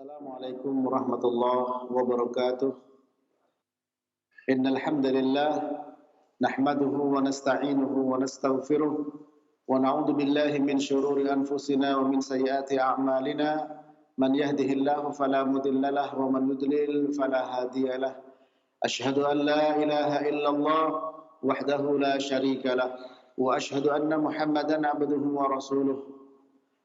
Assalamualaikum warahmatullahi wabarakatuh. Innal hamdalillah nahmaduhu wa nasta'inuhu wa nastaghfiruh wa na'udzu billahi min shururi anfusina wa min sayyiati a'malina. Man yahdihillahu fala mudilla lahu wa man yudlil fala hadiyalah. Asyhadu an la ilaha illallah wahdahu la syarika lah wa asyhadu anna Muhammadan 'abduhu wa rasuluh.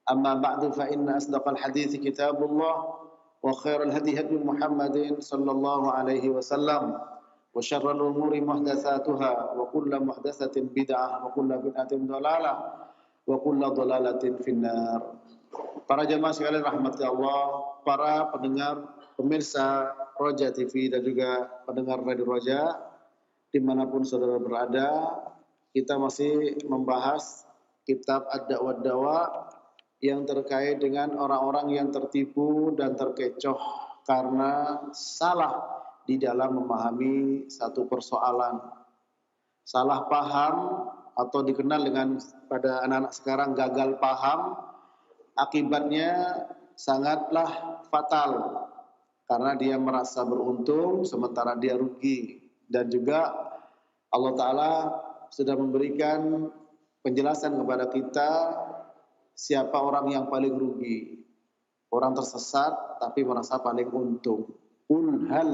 Amma ba'du fa inna asdaqal hadithi kitabullah wa khairal hadi hadi Muhammadin sallallahu alaihi wasallam wa syarrul umuri muhdatsatuha wa kullu muhdatsatin bid'ah wa kullu bid'atin dhalalah wa kullu dhalalatin finnar. Para jemaah sekalian rahmati Allah, para pendengar, pemirsa Roja TV dan juga pendengar Radio Roja dimanapun saudara berada, kita masih membahas kitab Ad-Da'wah Dawa yang terkait dengan orang-orang yang tertipu dan terkecoh karena salah di dalam memahami satu persoalan. Salah paham atau dikenal dengan pada anak-anak sekarang gagal paham, akibatnya sangatlah fatal karena dia merasa beruntung sementara dia rugi. Dan juga Allah Ta'ala sudah memberikan penjelasan kepada kita siapa orang yang paling rugi. Orang tersesat tapi merasa paling untung. Qul hal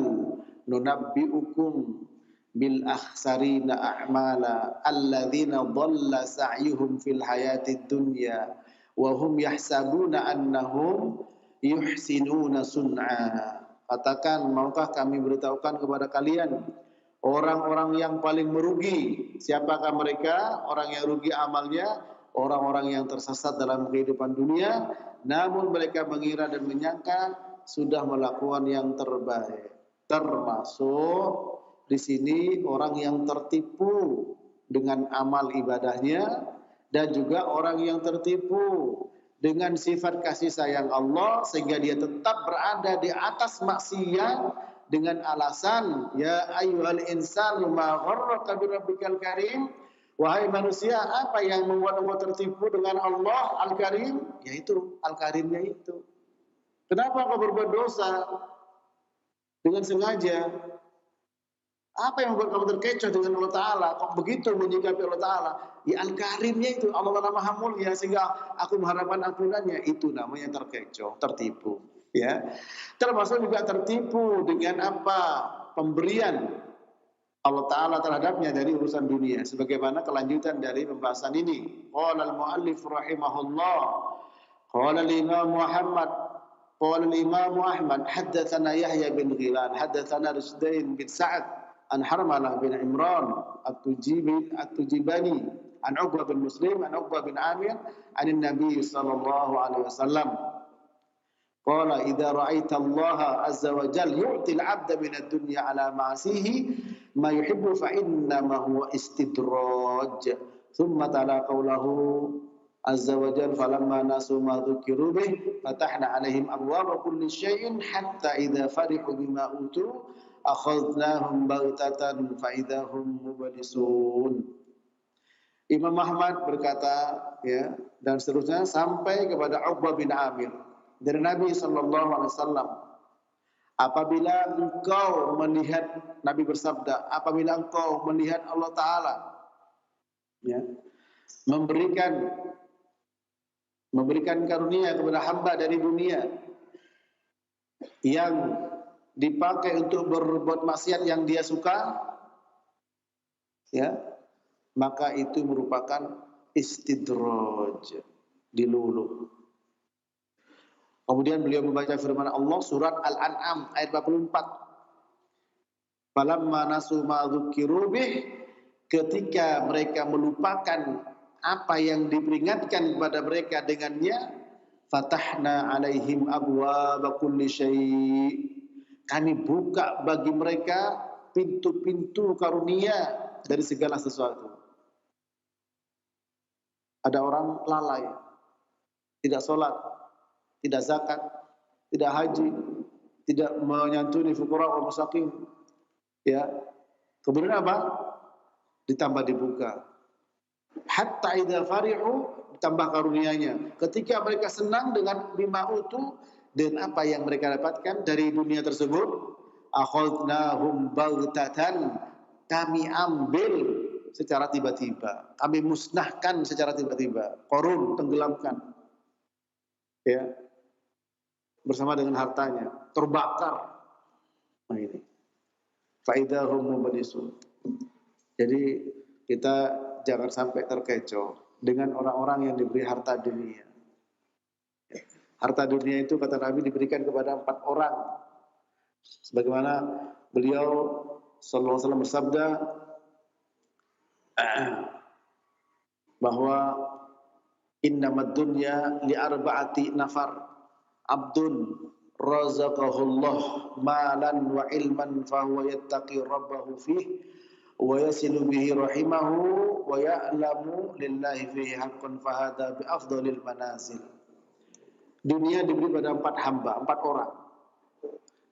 nunabbi'ukum bil akhsarina a'mala alladzina dhalla sa'yuhum fil hayatid dunya wa hum yahsabuna annahum yuhsinuna sun'a. Katakan, maukah kami beritahukan kepada kalian orang-orang yang paling merugi? Siapakah mereka? Orang yang rugi amalnya, orang-orang yang tersesat dalam kehidupan dunia, namun mereka mengira dan menyangka sudah melakukan yang terbaik. Termasuk di sini orang yang tertipu dengan amal ibadahnya dan juga orang yang tertipu dengan sifat kasih sayang Allah sehingga dia tetap berada di atas maksiat dengan alasan ya ayyuhal insanu ma gharraka bi rabbikal karim. Wahai manusia, apa yang membuat engkau tertipu dengan Allah Al-Karim? Yaitu Al-Karimnya itu. Kenapa engkau berbuat dosa dengan sengaja? Apa yang membuat kamu terkecoh dengan Allah Ta'ala? Kok begitu menyikapi Allah Ta'ala? Ya Al-Karimnya itu, Allah Maha Mulia, sehingga aku mengharapkan ampunannya. Itu namanya terkecoh, tertipu. Ya, termasuk juga tertipu dengan apa? Pemberian Allah Ta'ala terhadapnya dari urusan dunia. Sebagaimana kelanjutan dari pembahasan ini. Qala al-muallif rahimahullah. Qala al-imam Ahmad. Haddathana Yahya bin Ghilan. Haddathana Rusdain bin Sa'ad. An Harmalah bin Imran. At-Tujibani. An Uqbah bin Muslim. An Uqbah bin Amir. An Nabi sallallahu alaihi wasallam. Qala idza ra'aita Allah azza wa jalla yu'ti al-'abda min ad-dunya 'ala ma'asihi ma yuhibbu fa inna ma huwa istidraj. Thumma tala qawluhu azza wa jalla falamma nasu ma dhukiru bih fatahna 'alaihim abwaaba kulli syai'in hatta idza farihu bima utu akhadnahum baghtatan fa idza hum mublisun. Imam Ahmad berkata, ya, dan seterusnya sampai kepada Uqbah bin Amir dari Nabi sallallahu alaihi wasallam, apabila engkau melihat, Nabi bersabda, apabila engkau melihat Allah Ta'ala, ya, memberikan karunia kepada hamba dari dunia yang dipakai untuk berbuat maksiat yang dia suka, ya, maka itu merupakan istidraj, diluluh. Kemudian beliau membaca firman Allah surat Al-An'am ayat 44. Falamma nasu ma dzukiru bih, ketika mereka melupakan apa yang diperingatkan kepada mereka dengannya, fatahna 'alaihim abwaaba kulli syai'. Kami buka bagi mereka pintu-pintu karunia dari segala sesuatu. Ada orang lalai, tidak sholat, tidak zakat, tidak haji, tidak menyantuni fuqara wal masakin. Ya. Kemudian apa? Ditambah dibuka. Hatta idza farihu, ditambah karunianya. Ketika mereka senang dengan bima utu, Dan apa yang mereka dapatkan dari dunia tersebut, akhadnahum baghtatan, kami ambil secara tiba-tiba, kami musnahkan secara tiba-tiba, Qarun tenggelamkan, ya, bersama dengan hartanya, terbakar. Nah ini, faidahum mublisun. Jadi kita jangan sampai terkecoh dengan orang-orang yang diberi harta dunia. Harta dunia itu kata Nabi diberikan kepada 4 orang. Sebagaimana beliau sallallahu alaihi wasallam bersabda bahwa innamad dunya li arba'ati nafar abdun razaqahullah malan wa ilman fahuwa yattaqi rabbahu fihi wa yasilu bihi rahimahu wa ya'lamu lillahi fihi haqqan fahada bi afdalil manazil. Dunia diberi pada 4 hamba, 4 orang.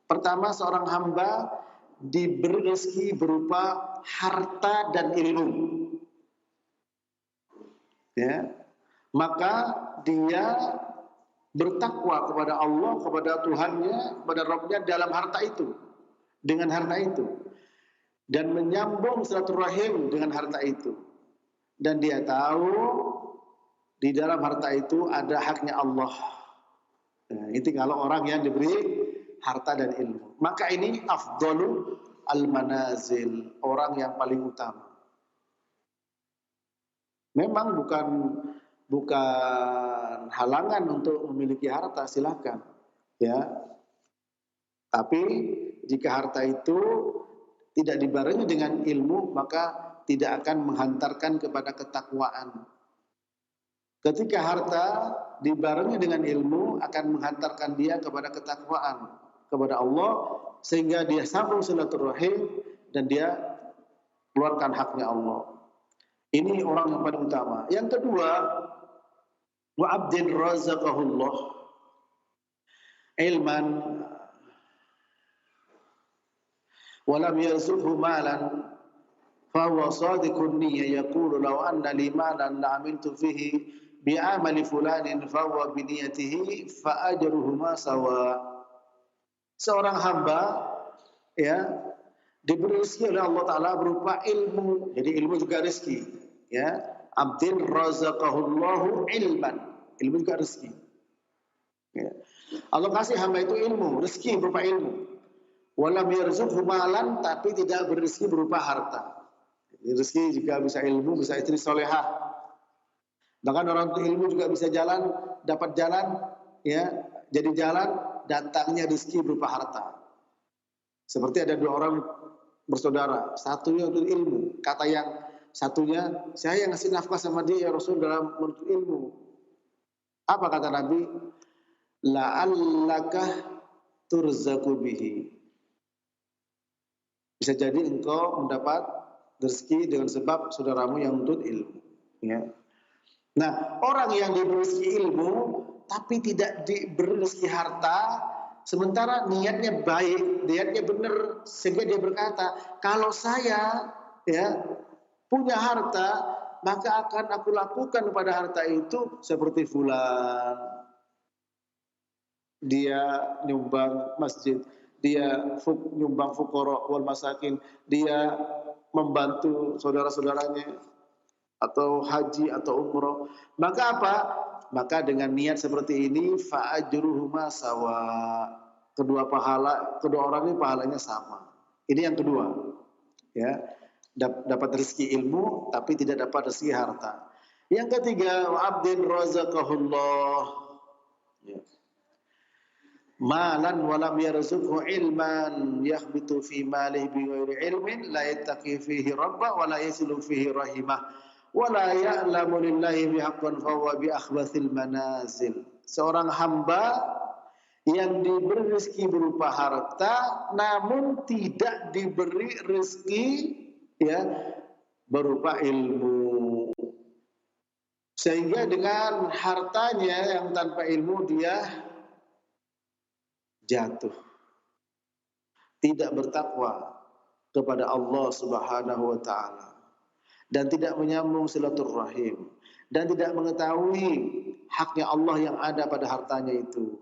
Pertama, seorang hamba diberi rezeki berupa harta dan ilmu. Ya. Maka dia bertakwa kepada Allah, kepada Tuhannya, kepada Rabbnya dalam harta itu. Dengan harta itu. Dan menyambung silaturahim dengan harta itu. Dan dia tahu di dalam harta itu ada haknya Allah. Nah, itu kalau orang yang diberi harta dan ilmu. Maka ini afdalu al-manazil, orang yang paling utama. Memang bukan halangan untuk memiliki harta, silakan, ya. Tapi jika harta itu tidak dibarengi dengan ilmu, maka tidak akan menghantarkan kepada ketakwaan. Ketika harta dibarengi dengan ilmu akan menghantarkan dia kepada ketakwaan kepada Allah, sehingga dia sambung silaturahim dan dia keluarkan haknya Allah. Ini orang yang paling utama. Yang kedua, wa abdin razaqahullah ilman wa lam yarzuqhu malan fa huwa sadiqun niyya yaqulu law anna li malan la amiltu fihi bi'amali fulanin fa huwa bi niyyatihi fa ajruhuma sawa. Seorang hamba, ya, diberi rezeki oleh Allah Ta'ala berupa ilmu. Jadi ilmu juga rezeki, ya. Abdin razaqahullahu ilman, ilmu juga rezeki, ya. Allah kasih hamba itu ilmu, rezeki berupa ilmu. Walam yarzuqhu malan, tapi tidak berrezeki berupa harta. Jadi rezeki juga bisa ilmu, bisa istri solehah. Bahkan orang itu ilmu juga bisa jalan, dapat jalan, ya, jadi jalan, datangnya rezeki berupa harta. Seperti ada 2 orang bersaudara, satunya untuk ilmu, kata yang satunya, saya yang ngasih nafkah sama dia ya Rasul dalam menuntut ilmu. Apa kata Nabi? La'allaka turzaku bihi. Bisa jadi engkau mendapat rezeki dengan sebab saudaramu yang menuntut ilmu, ya. Nah, orang yang diberi rezeki ilmu tapi tidak diberi rezeki harta, sementara niatnya baik, niatnya benar, sehingga dia berkata, kalau saya, ya, punya harta, maka akan aku lakukan pada harta itu seperti fulan. Dia nyumbang masjid, dia nyumbang fuqara wal masakin, dia membantu saudara-saudaranya atau haji atau umroh. Maka apa? Maka dengan niat seperti ini fa ajruhuma sawa. Kedua orang ini pahalanya sama. Ini yang kedua. Ya. Dapat rezeki ilmu tapi tidak dapat rezeki harta. Yang ketiga, wa abdin razaqahullah. Ya. Malan wa lam yarzuqhu ilman yakhbitu fi malihi bighairi ilmin la yattaqi fihi rabba wa la yasilu fihi rahimah. Wala ya'lamu lillahi bihaqqan fa huwa bi akhbathil manazil. Seorang hamba yang diberi rezeki berupa harta namun tidak diberi rezeki, ya, berupa ilmu. Sehingga dengan hartanya yang tanpa ilmu dia jatuh. Tidak bertakwa kepada Allah Subhanahu wa taala. Dan tidak menyambung silaturahim, dan tidak mengetahui haknya Allah yang ada pada hartanya itu.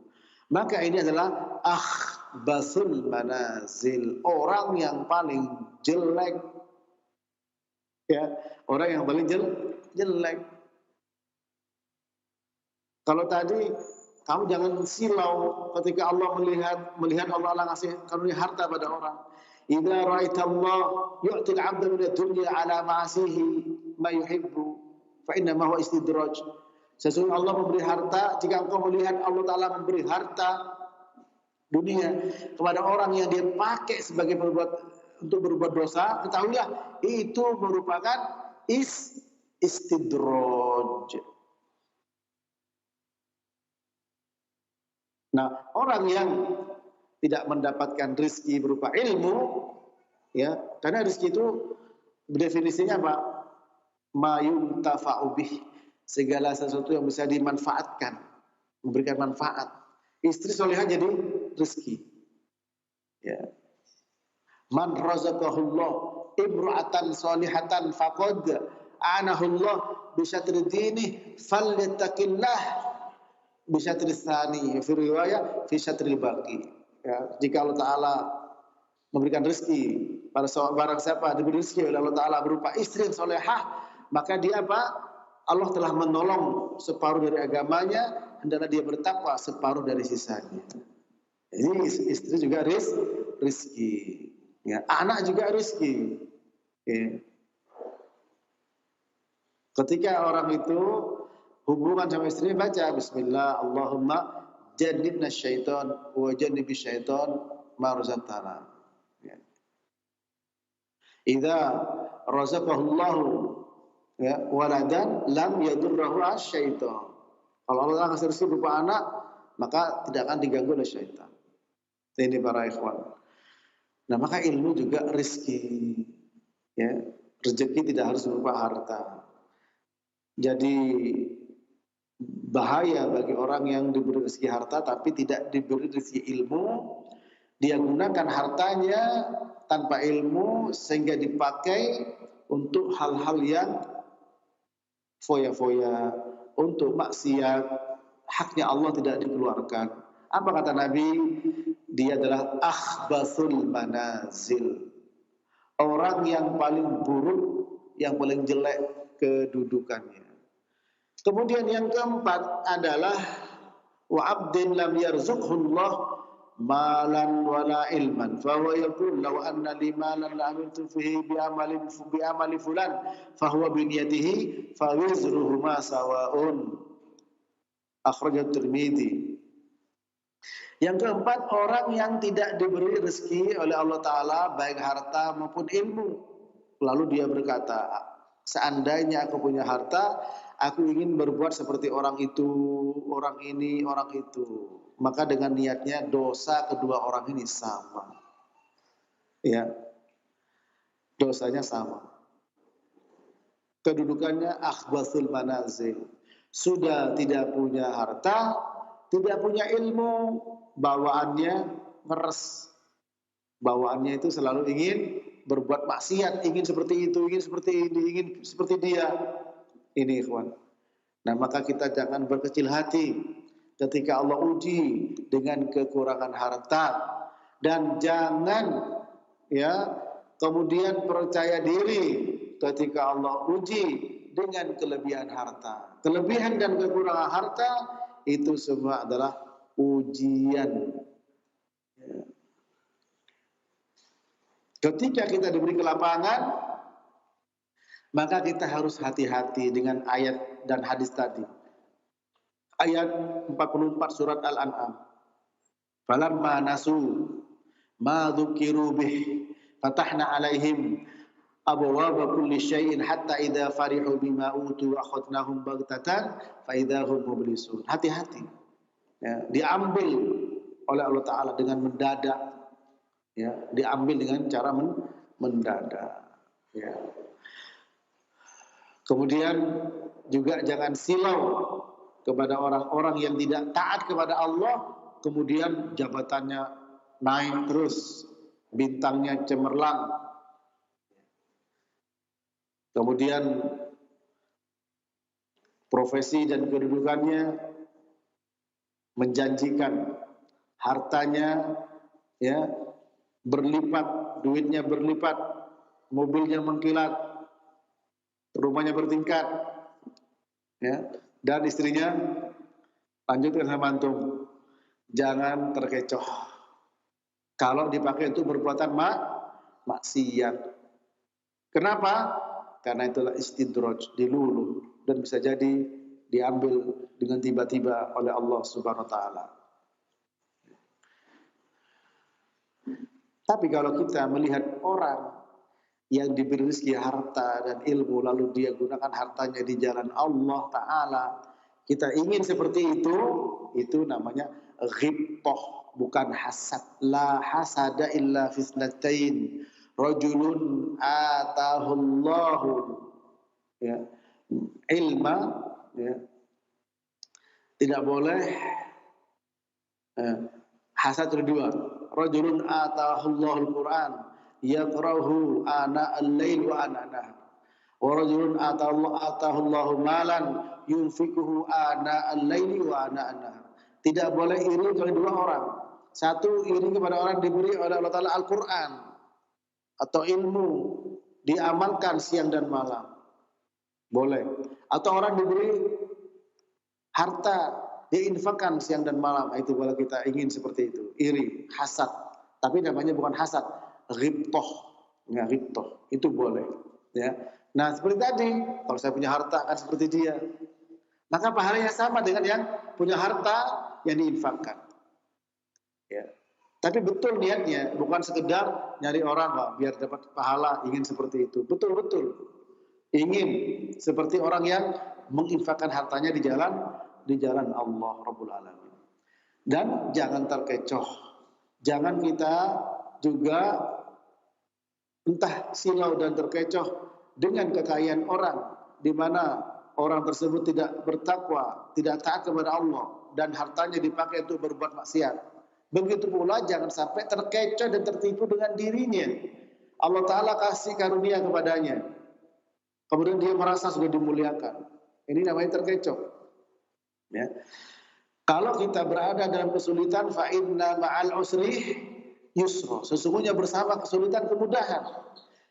Maka ini adalah akhbasul manazil, orang yang paling jelek. Ya, orang yang paling jelek. Kalau tadi kamu jangan silau ketika Allah melihat Allah ngasih karunia harta pada orang. Idza ra'aita Allah yu'ti al-'abda min ad-dunya 'ala ma'asihi ma yuhibbu fa inna ma huwa istidraj. Sesungguhnya Allah memberi harta, jika engkau melihat Allah Ta'ala memberi harta dunia kepada orang yang dia pakai sebagai untuk berbuat dosa, ketahuilah itu merupakan istidraj. Nah, orang yang tidak mendapatkan rezeki berupa ilmu, ya, karena rezeki itu definisinya apa? Ma yuntafa'u bih, segala sesuatu yang bisa dimanfaatkan, memberikan manfaat. Istri solehah jadi rezeki. Ya. Man razaqahullah imra'atan solihatan faqad anahullah bi syatri dinihi falyattaqillah bi syatri tsani, fi riwayah fi syatri baqi. Ya, jika Allah Ta'ala memberikan rezeki pada barang siapa diberi rezeki oleh Allah Ta'ala berupa istri yang solehah, maka dia apa? Allah telah menolong separuh dari agamanya, hendaklah dia bertakwa separuh dari sisanya. Ini istri juga rezeki. Ya, anak juga rezeki. Ya. Ketika orang itu hubungan sama istrinya, baca Bismillah, Allahumma jannibna syaitan wa jannibi syaitan ma razaqtana. Ya. Idza razaqahullahu ya waladan lam yadurruhu asyaitan. Kalau Allah ngasih rezeki berupa anak, maka tidak akan diganggu oleh syaitan. Ini para ikhwan. Nah, maka ilmu juga rezeki. Ya, rezeki tidak harus berupa harta. Jadi bahaya bagi orang yang diberi rezeki harta tapi tidak diberi rezeki ilmu. Dia gunakan hartanya tanpa ilmu sehingga dipakai untuk hal-hal yang foya-foya, untuk maksiat, haknya Allah tidak dikeluarkan. Apa kata Nabi? Dia adalah akhbasul manazil, orang yang paling buruk, yang paling jelek kedudukannya. Kemudian yang keempat adalah wa abdin lam yarzuqhullah malan wala ilman fa huwa yaqul law anna li malan la amiltu fihi bi amali fulan fa huwa bi niyatihi fa wizruhuma sawaun. Akhrajat Tirmidzi. Yang keempat, orang yang tidak diberi rezeki oleh Allah Ta'ala baik harta maupun ilmu, lalu dia berkata, seandainya aku punya harta, aku ingin berbuat seperti orang itu, orang ini, orang itu. Maka dengan niatnya dosa kedua orang ini sama. Ya, dosanya sama. Kedudukannya akhbathul manazil. Sudah tidak punya harta, tidak punya ilmu, bawaannya ngeres. Bawaannya itu selalu ingin berbuat maksiat, ingin seperti itu, ingin seperti ini, ingin seperti dia. Ini ikhwan. Nah, maka kita jangan berkecil hati ketika Allah uji dengan kekurangan harta, dan jangan ya kemudian percaya diri ketika Allah uji dengan kelebihan harta. Kelebihan dan kekurangan harta itu semua adalah ujian. Ketika kita diberi kelapangan, maka kita harus hati-hati dengan ayat dan hadis tadi. Ayat 44 surat Al-An'am. Falamma nasu ma dzukiru bih fatahna alaihim abwaaba kulli syai'in hatta idza farihu bima utu akhadnahum baghtatan fa idza hum mublisun. Hati-hati. Ya, diambil oleh Allah Ta'ala dengan mendadak. Ya, diambil dengan cara mendadak. Ya. Kemudian juga jangan silau kepada orang-orang yang tidak taat kepada Allah, kemudian jabatannya naik terus, bintangnya cemerlang. Kemudian profesi dan kedudukannya menjanjikan, hartanya ya berlipat, duitnya berlipat, mobilnya mengkilat, rumahnya bertingkat, ya, dan istrinya lanjutkan sama antum, jangan terkecoh. Kalau dipakai untuk perbuatan maksiat. Kenapa? Karena itulah istidraj, diluluh, dan bisa jadi diambil dengan tiba-tiba oleh Allah Subhanahu wa taala. Tapi kalau kita melihat orang yang diberi rezeki harta dan ilmu lalu dia gunakan hartanya di jalan Allah taala, kita ingin seperti itu namanya ghibthah, bukan hasad. La hasada illa fisnatain, rajulun atahullahu ya ilma, ya, tidak boleh hasad kedua. Rajulun atahullahul Quran yaqrahu ana al-lail wa ana nahar. Wa rajulun atahullahu malan yunfikuhu ana al-lail wa ana nahar. Tidak boleh iri kepada dua orang. Satu, iri kepada orang diberi oleh Allah Ta'ala Al-Quran atau ilmu, diamalkan siang dan malam. Boleh. Atau orang diberi harta, diinfakkan siang dan malam, itu boleh kita ingin seperti itu. Iri, hasad. Tapi namanya bukan hasad, ghibthah. Ya, ghibthah. Itu boleh. Ya. Nah, seperti tadi, kalau saya punya harta akan seperti dia. Maka pahalanya sama dengan yang punya harta yang diinfakkan. Ya. Tapi betul niatnya, bukan sekedar nyari orang biar dapat pahala, ingin seperti itu. Betul-betul. Ingin seperti orang yang menginfakkan hartanya di jalan Allah Rabbul Alamin. Dan jangan terkecoh. Jangan kita juga entah silau dan terkecoh dengan kekayaan orang, di mana orang tersebut tidak bertakwa, tidak taat kepada Allah, dan hartanya dipakai untuk berbuat maksiat. Begitu pula jangan sampai terkecoh dan tertipu dengan dirinya. Allah Ta'ala kasih karunia kepadanya, kemudian dia merasa sudah dimuliakan. Ini namanya terkecoh. Ya. Kalau kita berada dalam kesulitan, fa inna ma'al usri yusra. Sesungguhnya bersama kesulitan kemudahan.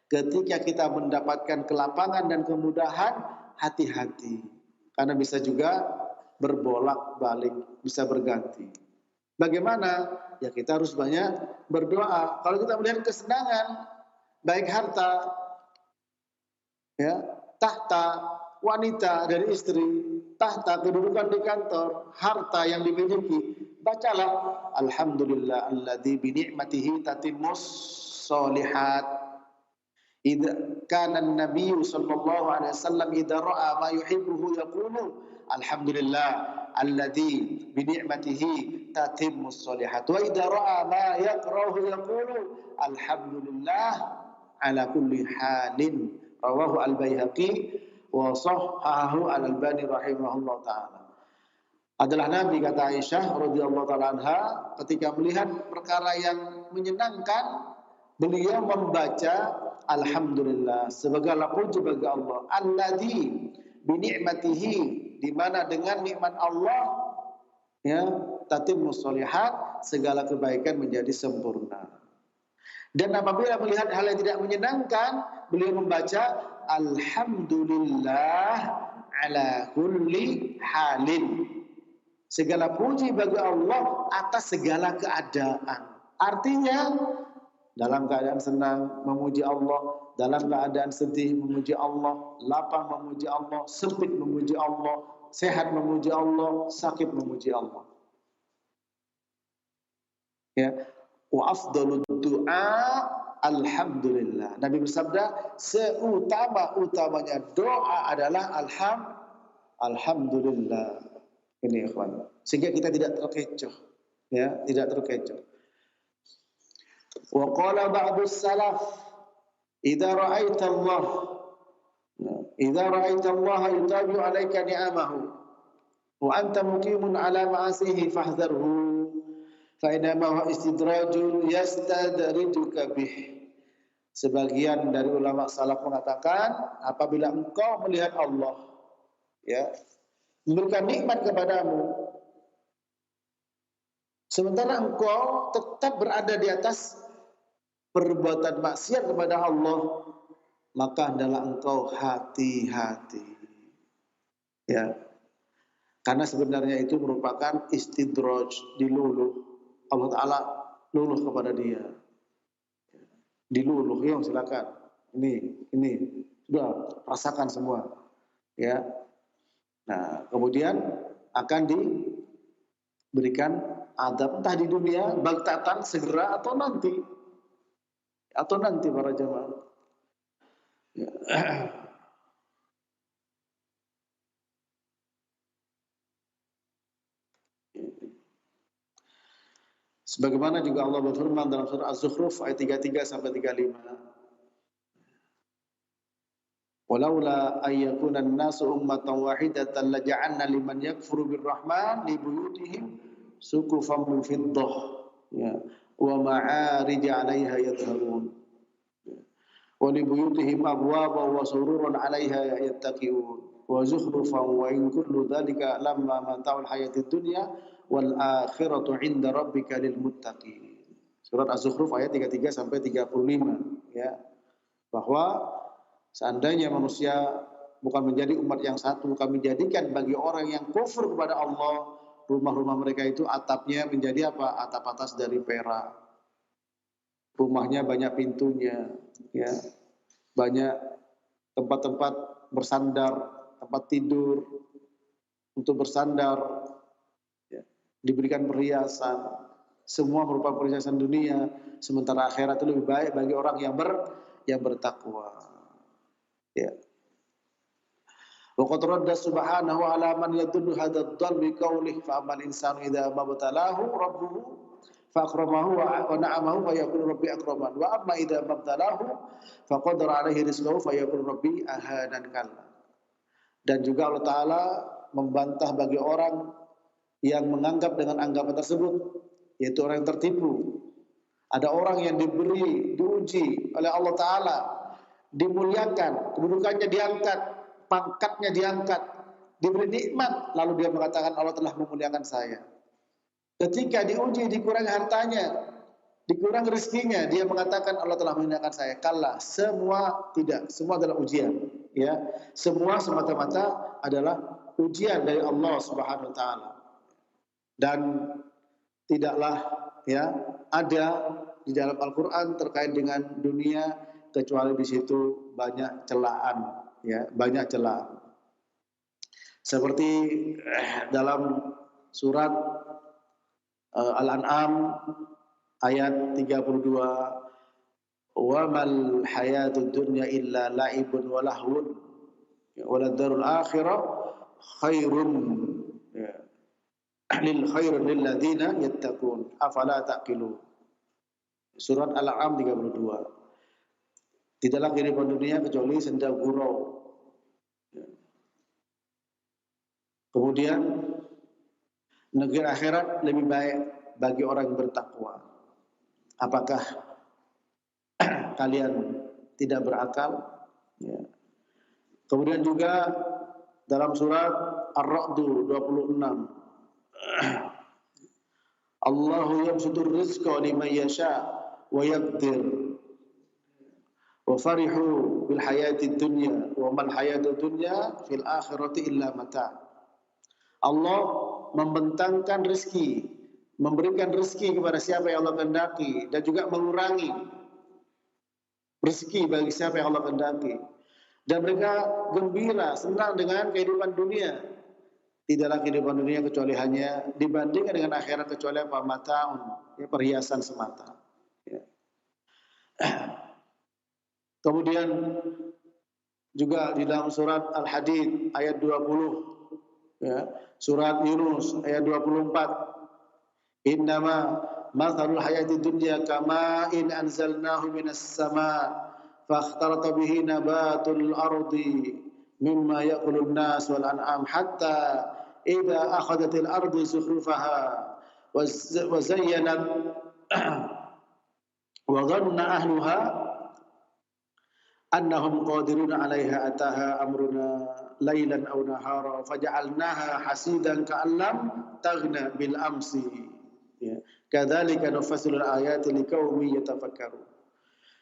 Ketika kita mendapatkan kelapangan dan kemudahan, hati-hati. Karena bisa juga berbolak-balik, bisa berganti. Bagaimana? Ya kita harus banyak berdoa. Kalau kita melihat kesenangan, baik harta, ya, tahta, wanita dari istri, tahta kedudukan di kantor, harta yang dimiliki, bacalah alhamdulillah alladzi bi ni'matihi tatimmus sholihat. Idza kana an-nabiy sallallahu alaihi wasallam idza ra'a ma yuhibbu yaqulu alhamdulillah alladzi bi ni'matihi tatimmus sholihat. Wa idza ra'a ma yakrahu yaqulu alhamdulillah ala kulli halin. Rawahu al-Baihaqi wa sahhahu al-Albani rahimahullah taala. Adalah Nabi, kata Aisyah radhiyallahu taala anha, ketika melihat perkara yang menyenangkan, beliau membaca alhamdulillah, segala puji bagi Allah, alladzi bi ni'matihi, di mana dengan nikmat Allah ya tatimmus sholihat, segala kebaikan menjadi sempurna. Dan apabila melihat hal yang tidak menyenangkan, beliau membaca alhamdulillah ala kulli halin. Segala puji bagi Allah atas segala keadaan. Artinya dalam keadaan senang memuji Allah, dalam keadaan sedih memuji Allah, lapang memuji Allah, sempit memuji Allah, sehat memuji Allah, sakit memuji Allah. Ya. Wa afdalud du'a alhamdulillah. Nabi bersabda, seutama-utamanya doa adalah alhamdulillah. Ini ikhwan. Sehingga kita tidak terkecoh, ya, tidak terkecoh. Wa qala ba'dus salaf, idza ra'aita Allah yutabi'u 'alaika ni'amahu wa anta muqimun 'ala ma'asihi fahdharhu. Fa'inama istidrajun yastadrijuka bih. Sebagian dari ulama salaf mengatakan, apabila engkau melihat Allah ya memberikan nikmat kepadamu, Sementara engkau tetap berada di atas perbuatan maksiat kepada Allah, maka hendaklah engkau hati-hati. Ya. Karena sebenarnya itu merupakan istidraj, diluluh. Allah Ta'ala luluh kepada dia. Diluluh, ya silakan. Ini sudah rasakan semua. Ya. Nah, kemudian akan diberikan adab entah di dunia bagtatan segera atau nanti para jamaah. Ya. Sebagaimana juga Allah berfirman dalam surah Az-Zukhruf ayat 33 sampai 35. Walaula ayyakuna an-nasu ummatan wahidatan laja'alna liman yakfuru birrahman li buyutihim suqufan min fiddah ya wa ma'arij 'alaiha yadhharun wa li buyutihim abwaba wa sururan 'alaiha yattaqiun wa zukhrufan wa in kullu dhalika lamma mata'ul hayatid dunya wal akhiratu 'inda rabbika lil muttaqin. Surat Az-Zukhruf ayat 33 sampai 35 ya. Bahwa seandainya manusia bukan menjadi umat yang satu, kami jadikan bagi orang yang kufur kepada Allah, rumah-rumah mereka itu atapnya menjadi apa? Atap atas dari perak. Rumahnya banyak pintunya, ya. Banyak tempat-tempat bersandar, tempat tidur untuk bersandar, ya. Diberikan perhiasan, semua merupakan perhiasan dunia, sementara akhirat itu lebih baik bagi orang yang bertakwa. Ya. Wa qad radda subhanahu ala man yadullu hadha ad-dall bi qawlihi fa amal insanu idza mabtalahu rabbuhu fa akramahu wa na'amahu fa yaqulu rabbi akraman wa amma idza mabtalahu fa qadara alaihi rizqahu fa yaqulu rabbi ahadan kalla. Dan juga Allah Taala membantah bagi orang yang menganggap dengan anggapan tersebut, yaitu orang yang tertipu. Ada orang yang diuji oleh Allah Taala, dimuliakan, kedudukannya diangkat, pangkatnya diangkat, diberi nikmat, lalu dia mengatakan Allah telah memuliakan saya. Ketika diuji, dikurangi hartanya, dikurangi rezekinya, dia mengatakan Allah telah memuliakan saya. Kalla, semua tidak, semua adalah ujian, ya. Semua semata-mata adalah ujian dari Allah Subhanahu wa taala. Dan tidaklah ya ada di dalam Al-Qur'an terkait dengan dunia kecuali di situ banyak celaan, ya, banyak celaan. Seperti dalam surat Al-An'am ayat 32, wa mal hayatud dunya illa la'ibun wa lahwun wa ladarul akhirah khairun lil khairun lil ladzina yattaqun afala taqilun. Surat Al-An'am 32. Tidaklah kehidupan dunia kecuali senda gurau. Kemudian negeri akhirat lebih baik bagi orang yang bertakwa. Apakah kalian tidak berakal? Ya. Kemudian juga dalam surat Ar-Ra'd 26, Allahu yabsutur rizqa liman yasha wa yaqdir wa farihu bil hayatid dunya wa mal hayatud dunya fil akhirati illa mata'. Allah membentangkan rezeki, memberikan rezeki kepada siapa yang Allah kehendaki, dan juga mengurangi rezeki bagi siapa yang Allah kehendaki. Dan mereka gembira, senang dengan kehidupan dunia. Tidaklah kehidupan dunia kecuali hanya dibandingkan dengan akhirat kecuali apa? Mata'un, ya, perhiasan semata. Ya. Kemudian juga di dalam surat Al-Hadid ayat 20, ya, surat Yunus ayat 24, innama mathalul hayatid dunya kama in anzalnahu minas sama' fakhtarata bihi nabatul ardi mimma ya'kulun nas wal an'am hatta idza akhadhatil ardu zukhrufaha wa zayyanat wa dhanna ahluha annahum qadiruna 'alaiha ataha amruna lailan aw nahara faja'alnaha hasidan ka'allam taghna bil amsi, ya. Kadzalika nufassilul ayati liqaumin yatafakkarun.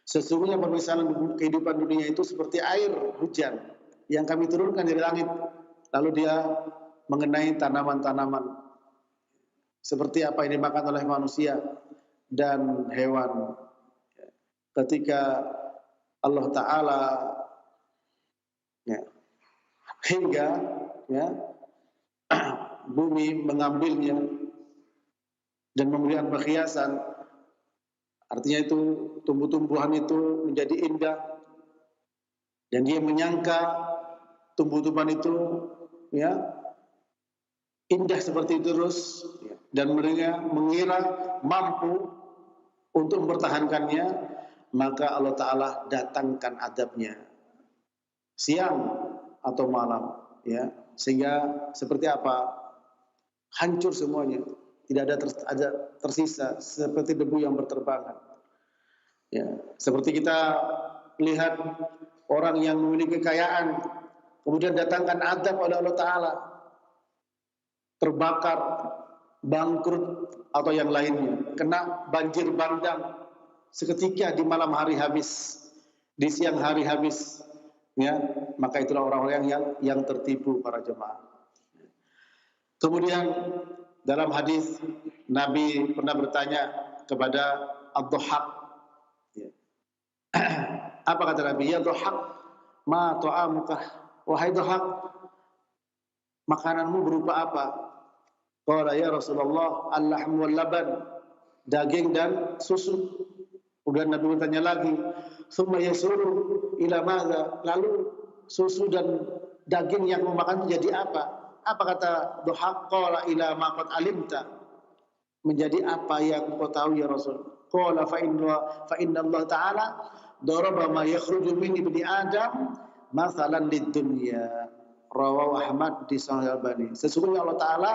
Sesungguhnya permisalan kehidupan dunia itu seperti air hujan yang kami turunkan dari langit, lalu dia mengenai tanaman-tanaman seperti apa yang dimakan oleh manusia dan hewan. Ketika Allah Ta'ala hingga bumi mengambilnya dan memberikan perhiasan, artinya itu tumbuh-tumbuhan itu menjadi indah dan dia menyangka tumbuh-tumbuhan itu indah seperti itu terus, dan mereka mengira mampu untuk mempertahankannya, maka Allah Ta'ala datangkan adabnya siang atau malam, sehingga seperti apa, hancur semuanya, tidak ada tersisa, seperti debu yang berterbangan. Seperti kita lihat orang yang memiliki kekayaan, kemudian datangkan adab oleh Allah Ta'ala, terbakar, bangkrut atau yang lainnya, kena banjir bandang seketika di malam hari habis, di siang hari habis, maka itulah orang-orang yang tertipu para jemaah. Kemudian dalam hadis Nabi pernah bertanya kepada Ad-Dhahhak, apa kata Nabi? Ya Dhahhak, ma ta'amuka, wahai Dhahhak, makananmu berupa apa? Qala ya Rasulullah, al-lahm wal laban, daging dan susu. Kemudian Nabi bertanya lagi, summa yasuru ila madza, lalu susu dan daging yang memakan jadi apa? Apa kata Dhahhak? Qala ila ma qad alimta, menjadi apa yang kau tahu ya Rasul. Qala fa inna Allah Ta'ala daraba ma yakhruju min ibni Adam mathalan lid dunya. Rawahu Ahmad di Sahih Al-Albani. Sesungguhnya Allah Ta'ala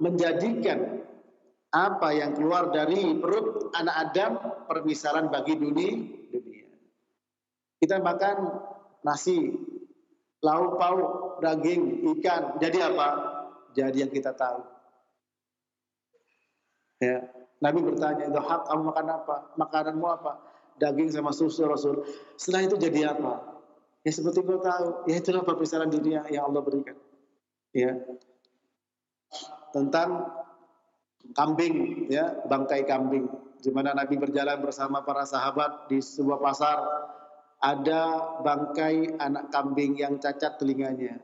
menjadikan apa yang keluar dari perut anak Adam permisalan bagi dunia. Kita makan nasi, lauk pauk, daging, ikan, jadi apa? Jadi yang kita tahu. Nabi bertanya, Dhahhak, kamu makan apa? Makananmu apa? Daging sama susu Rasul. Setelah itu jadi apa? Ya seperti kau tahu, ya itulah permisalan dunia yang Allah berikan. Tentang kambing, bangkai kambing, di mana Nabi berjalan bersama para sahabat di sebuah pasar, ada bangkai anak kambing yang cacat telinganya.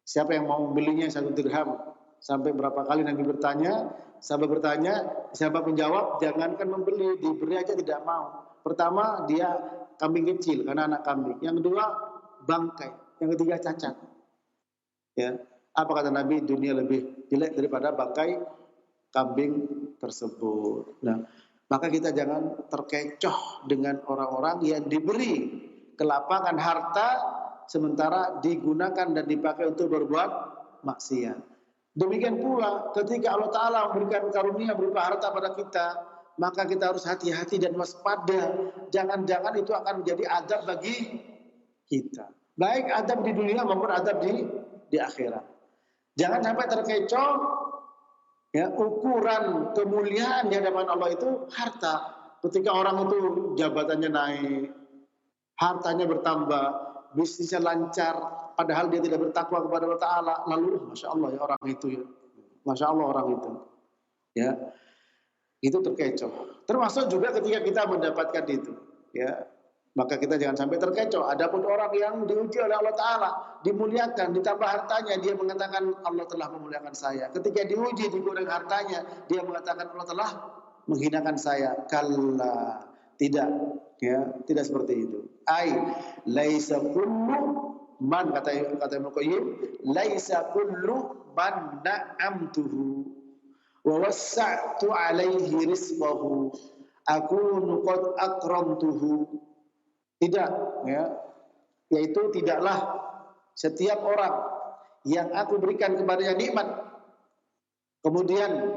Siapa yang mau membelinya 1 dirham? Sampai berapa kali Nabi bertanya, sahabat bertanya, sahabat menjawab, jangankan membeli, diberi aja tidak mau. Pertama dia kambing kecil karena anak kambing, yang kedua bangkai, yang ketiga cacat. Apa kata Nabi? Dunia lebih jelek daripada bangkai kambing tersebut. Nah, maka kita jangan terkecoh dengan orang-orang yang diberi kelapangan harta sementara digunakan dan dipakai untuk berbuat maksiat. Demikian pula ketika Allah Ta'ala memberikan karunia berupa harta pada kita, maka kita harus hati-hati dan waspada. Jangan-jangan itu akan menjadi adab bagi kita, baik adab di dunia maupun adab di akhirat. Jangan sampai terkecoh. Ukuran kemuliaan di hadapan Allah itu harta. Ketika orang itu jabatannya naik, hartanya bertambah, bisnisnya lancar, padahal dia tidak bertakwa kepada Allah Ta'ala, lalu Masya Allah ya orang itu, Masya Allah orang itu, itu terkecoh. Termasuk juga ketika kita mendapatkan itu, maka kita jangan sampai terkecoh. Adapun orang yang diuji oleh Allah Ta'ala, dimuliakan, ditambah hartanya, dia mengatakan Allah telah memuliakan saya. Ketika diuji, digoreng hartanya, dia mengatakan Allah telah menghinakan saya. Kalla, tidak, tidak seperti itu. Laisa kullu man, kata Ibnu Qayyim, laisa kullu man na'amtuhu wa wassa'tu alaihi rizqahu akunu qad akramtuhu. Tidak, yaitu tidaklah setiap orang yang aku berikan kepadanya nikmat, kemudian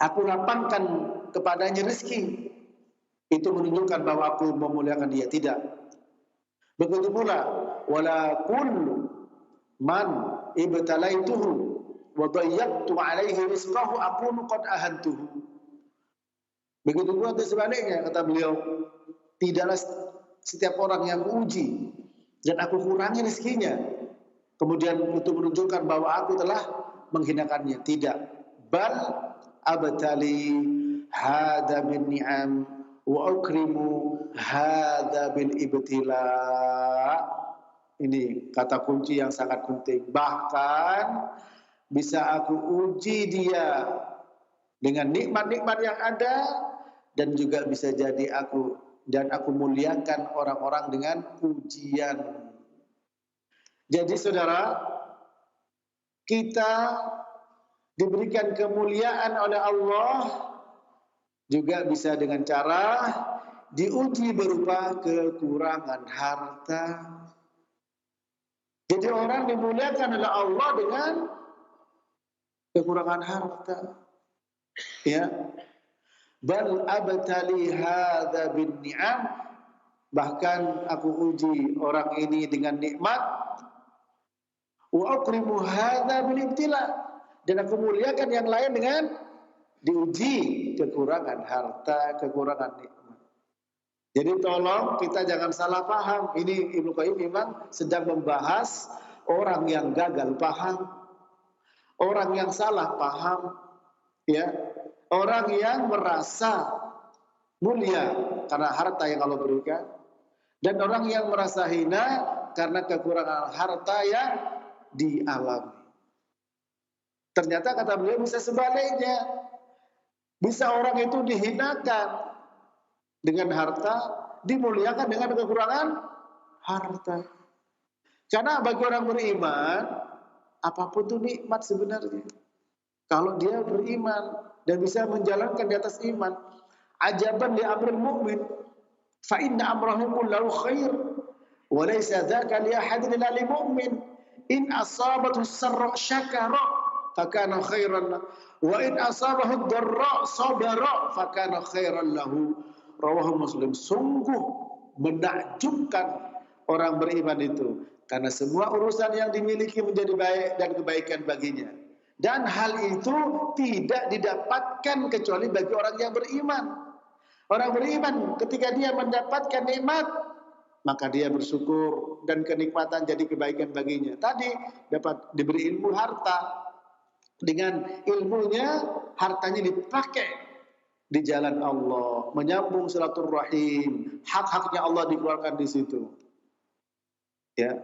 aku lapangkan kepadanya rezeki, itu menunjukkan bahwa aku memuliakan dia. Tidak. Begitu pula, wala kullu man ibtalaituhu wa dayyaqtu alaihi rizqahu akunu qad ahantuhu. Begitu pula sebaliknya, kata beliau, tidaklah setiap orang yang kuuji dan aku kurangi rezekinya, kemudian itu menunjukkan bahwa aku telah menghinakannya. Tidak. Bal abtali hada bin ni'am wa ukrimu hada bil ibtila. Ini kata kunci yang sangat penting. Bahkan bisa aku uji dia dengan nikmat-nikmat yang ada, dan juga bisa jadi aku muliakan orang-orang dengan ujian. Jadi saudara, kita diberikan kemuliaan oleh Allah juga bisa dengan cara diuji berupa kekurangan harta. Jadi orang dimuliakan oleh Allah dengan kekurangan harta. Ya. Bal abtali hadza bin ni'am, bahkan aku uji orang ini dengan nikmat. Wa ukrimu hadza bil ibtila, dan aku muliakan yang lain dengan diuji kekurangan harta, kekurangan nikmat. Jadi tolong kita jangan salah paham. Ini Ibnu Qayyim memang sedang membahas orang yang gagal paham, orang yang salah paham, ya, orang yang merasa mulia karena harta yang Allah berikan, dan orang yang merasa hina karena kekurangan harta yang dialami. Ternyata kata beliau bisa sebaliknya. Bisa orang itu dihinakan dengan harta, dimuliakan dengan kekurangan harta. Karena bagi orang beriman, apapun itu nikmat sebenarnya. Kalau dia beriman dan bisa menjalankan di atas iman. Ajaban li amril mu'min, fa inna amrahu kullahu khair, wa laysa dzaka li ahadin illa lil mu'min. In asabathu sarra syakara fakana khairan lahu, wa in asabahu dharra sabara fakana khairan lahu. Rawahu Muslim. Sungguh menakjubkan orang beriman itu, karena semua urusan yang dimiliki menjadi baik dan kebaikan baginya. Dan hal itu tidak didapatkan kecuali bagi orang yang beriman. Orang beriman ketika dia mendapatkan nikmat, maka dia bersyukur dan kenikmatan jadi kebaikan baginya. Tadi dapat diberi ilmu harta, dengan ilmunya hartanya dipakai di jalan Allah, menyambung silaturahim, hak-haknya Allah dikeluarkan di situ. Ya.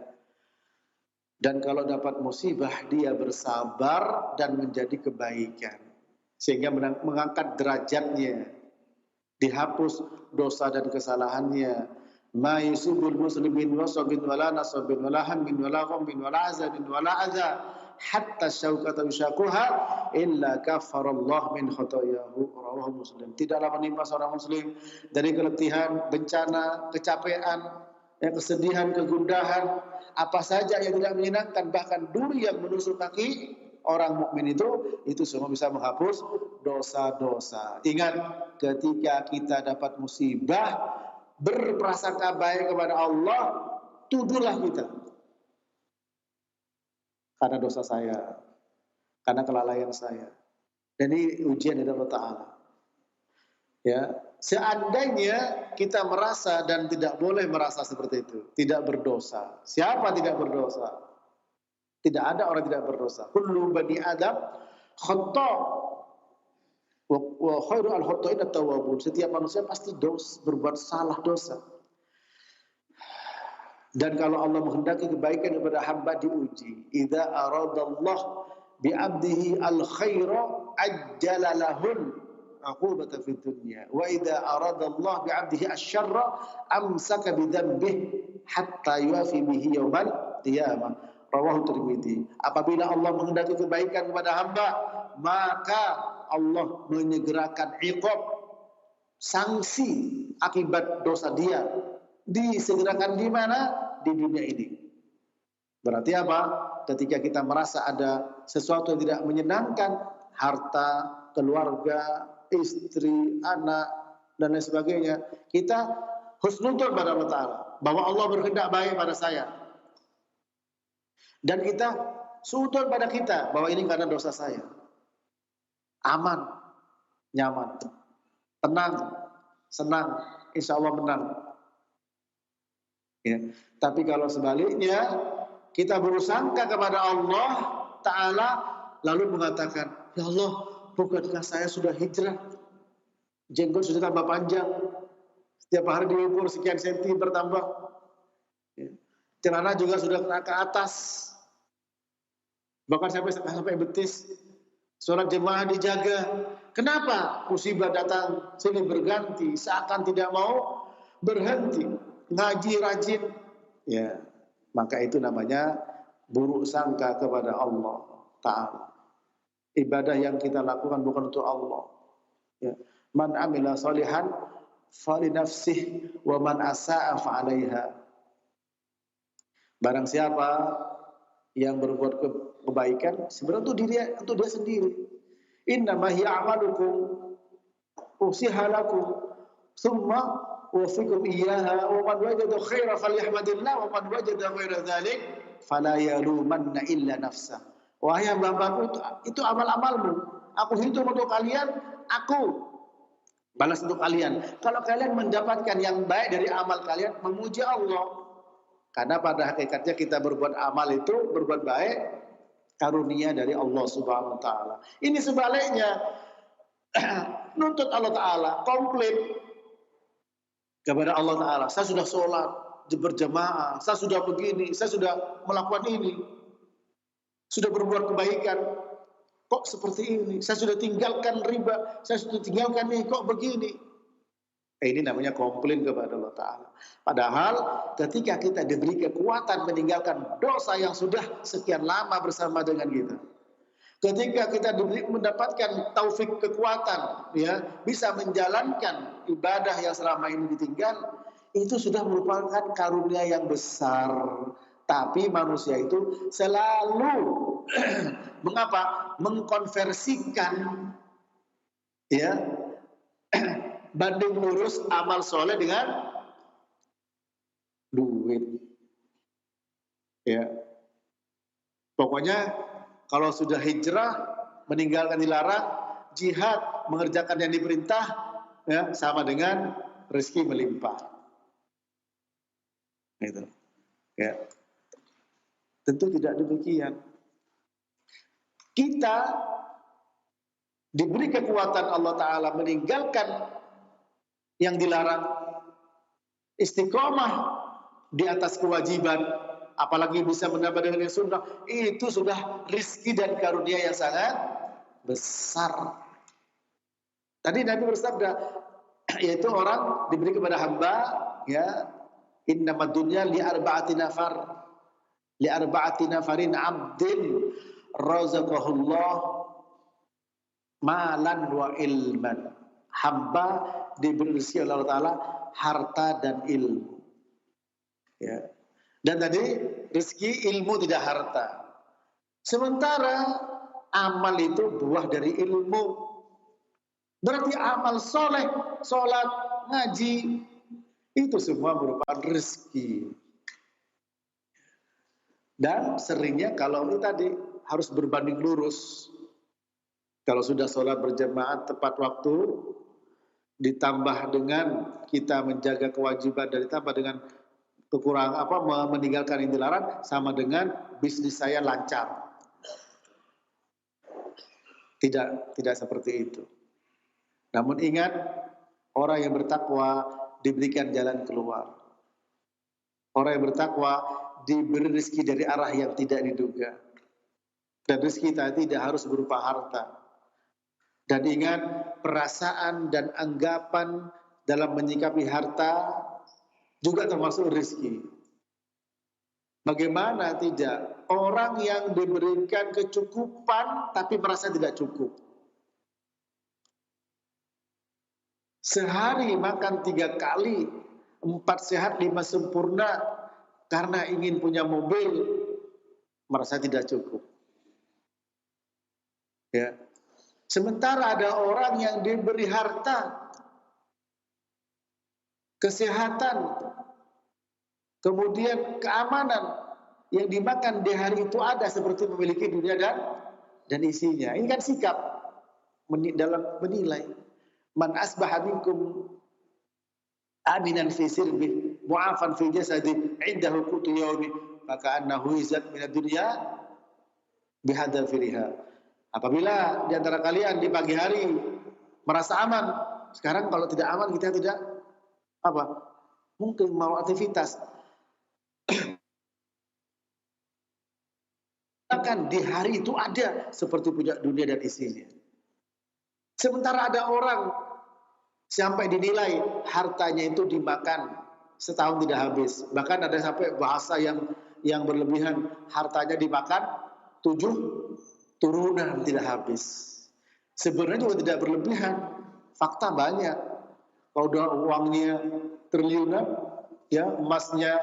Dan kalau dapat musibah dia bersabar dan menjadi kebaikan, sehingga mengangkat derajatnya, dihapus dosa dan kesalahannya. Ma yusibul muslimin wasabin wala nasabin wala hammin wala ghammin wala azabin wala adza hatta syaukata yushaquha illa kafarallahu min khotoyahu. Rawahu Muslim. Tidaklah menimpa seorang muslim dari keletihan, bencana, kecapean, kesedihan, kegundahan, apa saja yang tidak menyenangkan, bahkan duri yang menusuk kaki orang mukmin itu semua bisa menghapus dosa-dosa. Ingat, ketika kita dapat musibah, berprasangka baik kepada Allah, tuduhlah kita. Karena dosa saya, karena kelalaian saya. Dan ini ujian dari Allah Ta'ala. Ya, seandainya kita merasa, dan tidak boleh merasa seperti itu, tidak berdosa. Siapa tidak berdosa? Tidak ada orang tidak berdosa. Kullu bani Adam khata' wa khairu al-khata'in at-tawwabun. Setiap manusia pasti berbuat salah, dosa. Dan kalau Allah menghendaki kebaikan kepada hamba, diuji. Idza aradallah bi 'abdihi al-khaira ajjala lahul 'uqubata fid dunya. Wa idza aradallah bi 'abdihi asy-syarra amsaka bi dhanbihi hatta yuafi bihi yaumal qiyamah. Rawahu Tirmidzi. Apabila Allah menghendaki kebaikan kepada hamba, maka Allah menyegerakan iqab, sanksi akibat dosa dia. Disegerakan di mana? Di dunia ini. Berarti apa? Ketika kita merasa ada sesuatu yang tidak menyenangkan, harta, keluarga, istri, anak, dan lain sebagainya, kita husnudzon pada Allah Ta'ala, bahwa Allah berkehendak baik pada saya. Dan kita suudzon pada kita, bahwa ini karena dosa saya. Aman, nyaman. tenang, senang, insya Allah menang. Ya. Tapi kalau sebaliknya, kita bersangka kepada Allah Ta'ala, lalu mengatakan, ya Allah, bukankah saya sudah hijrah? Jenggot sudah tambah panjang. Setiap hari diukur sekian senti bertambah. Ya. Celana juga sudah ke atas. Bahkan sampai betis. Sholat jemaah dijaga. Kenapa? Musibah datang silih berganti, seakan tidak mau berhenti. Ngaji rajin. Ya, maka itu namanya buruk sangka kepada Allah Ta'ala. Ibadah yang kita lakukan bukan untuk Allah. Ya. Man amila sholihan fali nafsih wa man asa'a fa'alaiha. Barang siapa yang berbuat kebaikan, sebenarnya untuk dia sendiri. Innama hiya a'malukum usihalakum thumma wafikum iyyaha wa man wajada khaira falyahmadillah wa man wajada ghaira dzalik fala yalumanna illa nafsa. Wahai hamba-hambaku, itu amal-amalmu. Aku hitung untuk kalian, aku balas untuk kalian. Kalau kalian mendapatkan yang baik dari amal kalian, memuji Allah. Karena pada hakikatnya kita berbuat amal itu, berbuat baik, karunia dari Allah Subhanahu wa Ta'ala. Ini sebaliknya, nuntut Allah Ta'ala, komplit kepada Allah Ta'ala. Saya sudah sholat berjamaah, saya sudah begini, saya sudah melakukan ini, sudah berbuat kebaikan, kok seperti ini, saya sudah tinggalkan riba, saya sudah tinggalkan ini, kok begini. Ini namanya komplain kepada Allah Ta'ala. Padahal ketika kita diberi kekuatan meninggalkan dosa yang sudah sekian lama bersama dengan kita, ketika kita mendapatkan taufik kekuatan, ya, bisa menjalankan ibadah yang selama ini ditinggal, itu sudah merupakan karunia yang besar. Tapi manusia itu selalu mengapa? Mengkonversikan, ya, banding lurus amal soleh dengan duit. Ya, pokoknya kalau sudah hijrah, meninggalkan dilarang, jihad, mengerjakan yang diperintah, ya, sama dengan rezeki melimpah. Gitu. Ya. Tentu tidak demikian. Kita diberi kekuatan Allah Ta'ala meninggalkan yang dilarang, istiqomah di atas kewajiban, apalagi bisa menambah dengan sunnah, itu sudah rizki dan karunia yang sangat besar. Tadi Nabi bersabda, yaitu orang diberi kepada hamba, ya, innamad dunya li arba'ati nafarin abdin razaqahullah malan wa ilman. Hamba diberi rezeki oleh Allah Ta'ala harta dan ilmu. Ya. Dan tadi rezeki ilmu tidak harta. Sementara amal itu buah dari ilmu. Berarti amal soleh, sholat, ngaji, itu semua merupakan rezeki. Dan seringnya kalau ini tadi harus berbanding lurus. Kalau sudah sholat berjamaah tepat waktu, ditambah dengan kita menjaga kewajiban dan ditambah dengan kekurangan meninggalkan yang dilarang, sama dengan bisnis saya lancar. Tidak seperti itu. Namun ingat, orang yang bertakwa diberikan jalan keluar. Orang yang bertakwa diberi rezeki dari arah yang tidak diduga. Dan rezeki tadi tidak harus berupa harta. Dan ingat, perasaan dan anggapan dalam menyikapi harta juga termasuk rezeki. Bagaimana tidak? Orang yang diberikan kecukupan tapi merasa tidak cukup. Sehari makan 3 kali, 4 sehat 5 sempurna, karena ingin punya mobil, merasa tidak cukup. Ya. Sementara ada orang yang diberi harta, kesehatan, kemudian keamanan, yang dimakan di hari itu ada seperti memiliki dunia dan isinya. Ini kan sikap dalam menilai. Man asbaha minkum aminan fi sirbi mu'afan fi jasadi indahu qutu yaumi maka annahu izat minad dunya bihadzafiriha. Apabila di antara kalian di pagi hari merasa aman, sekarang kalau tidak aman kita tidak apa? Mungkin mau aktivitas. Kan di hari itu ada seperti punya dunia dan isinya. Sementara ada orang sampai dinilai hartanya itu dimakan setahun tidak habis. Bahkan ada sampai bahasa yang berlebihan, hartanya dimakan 7 turunan tidak habis. Sebenarnya juga tidak berlebihan, fakta banyak. Kalau udah uangnya triliunan, ya emasnya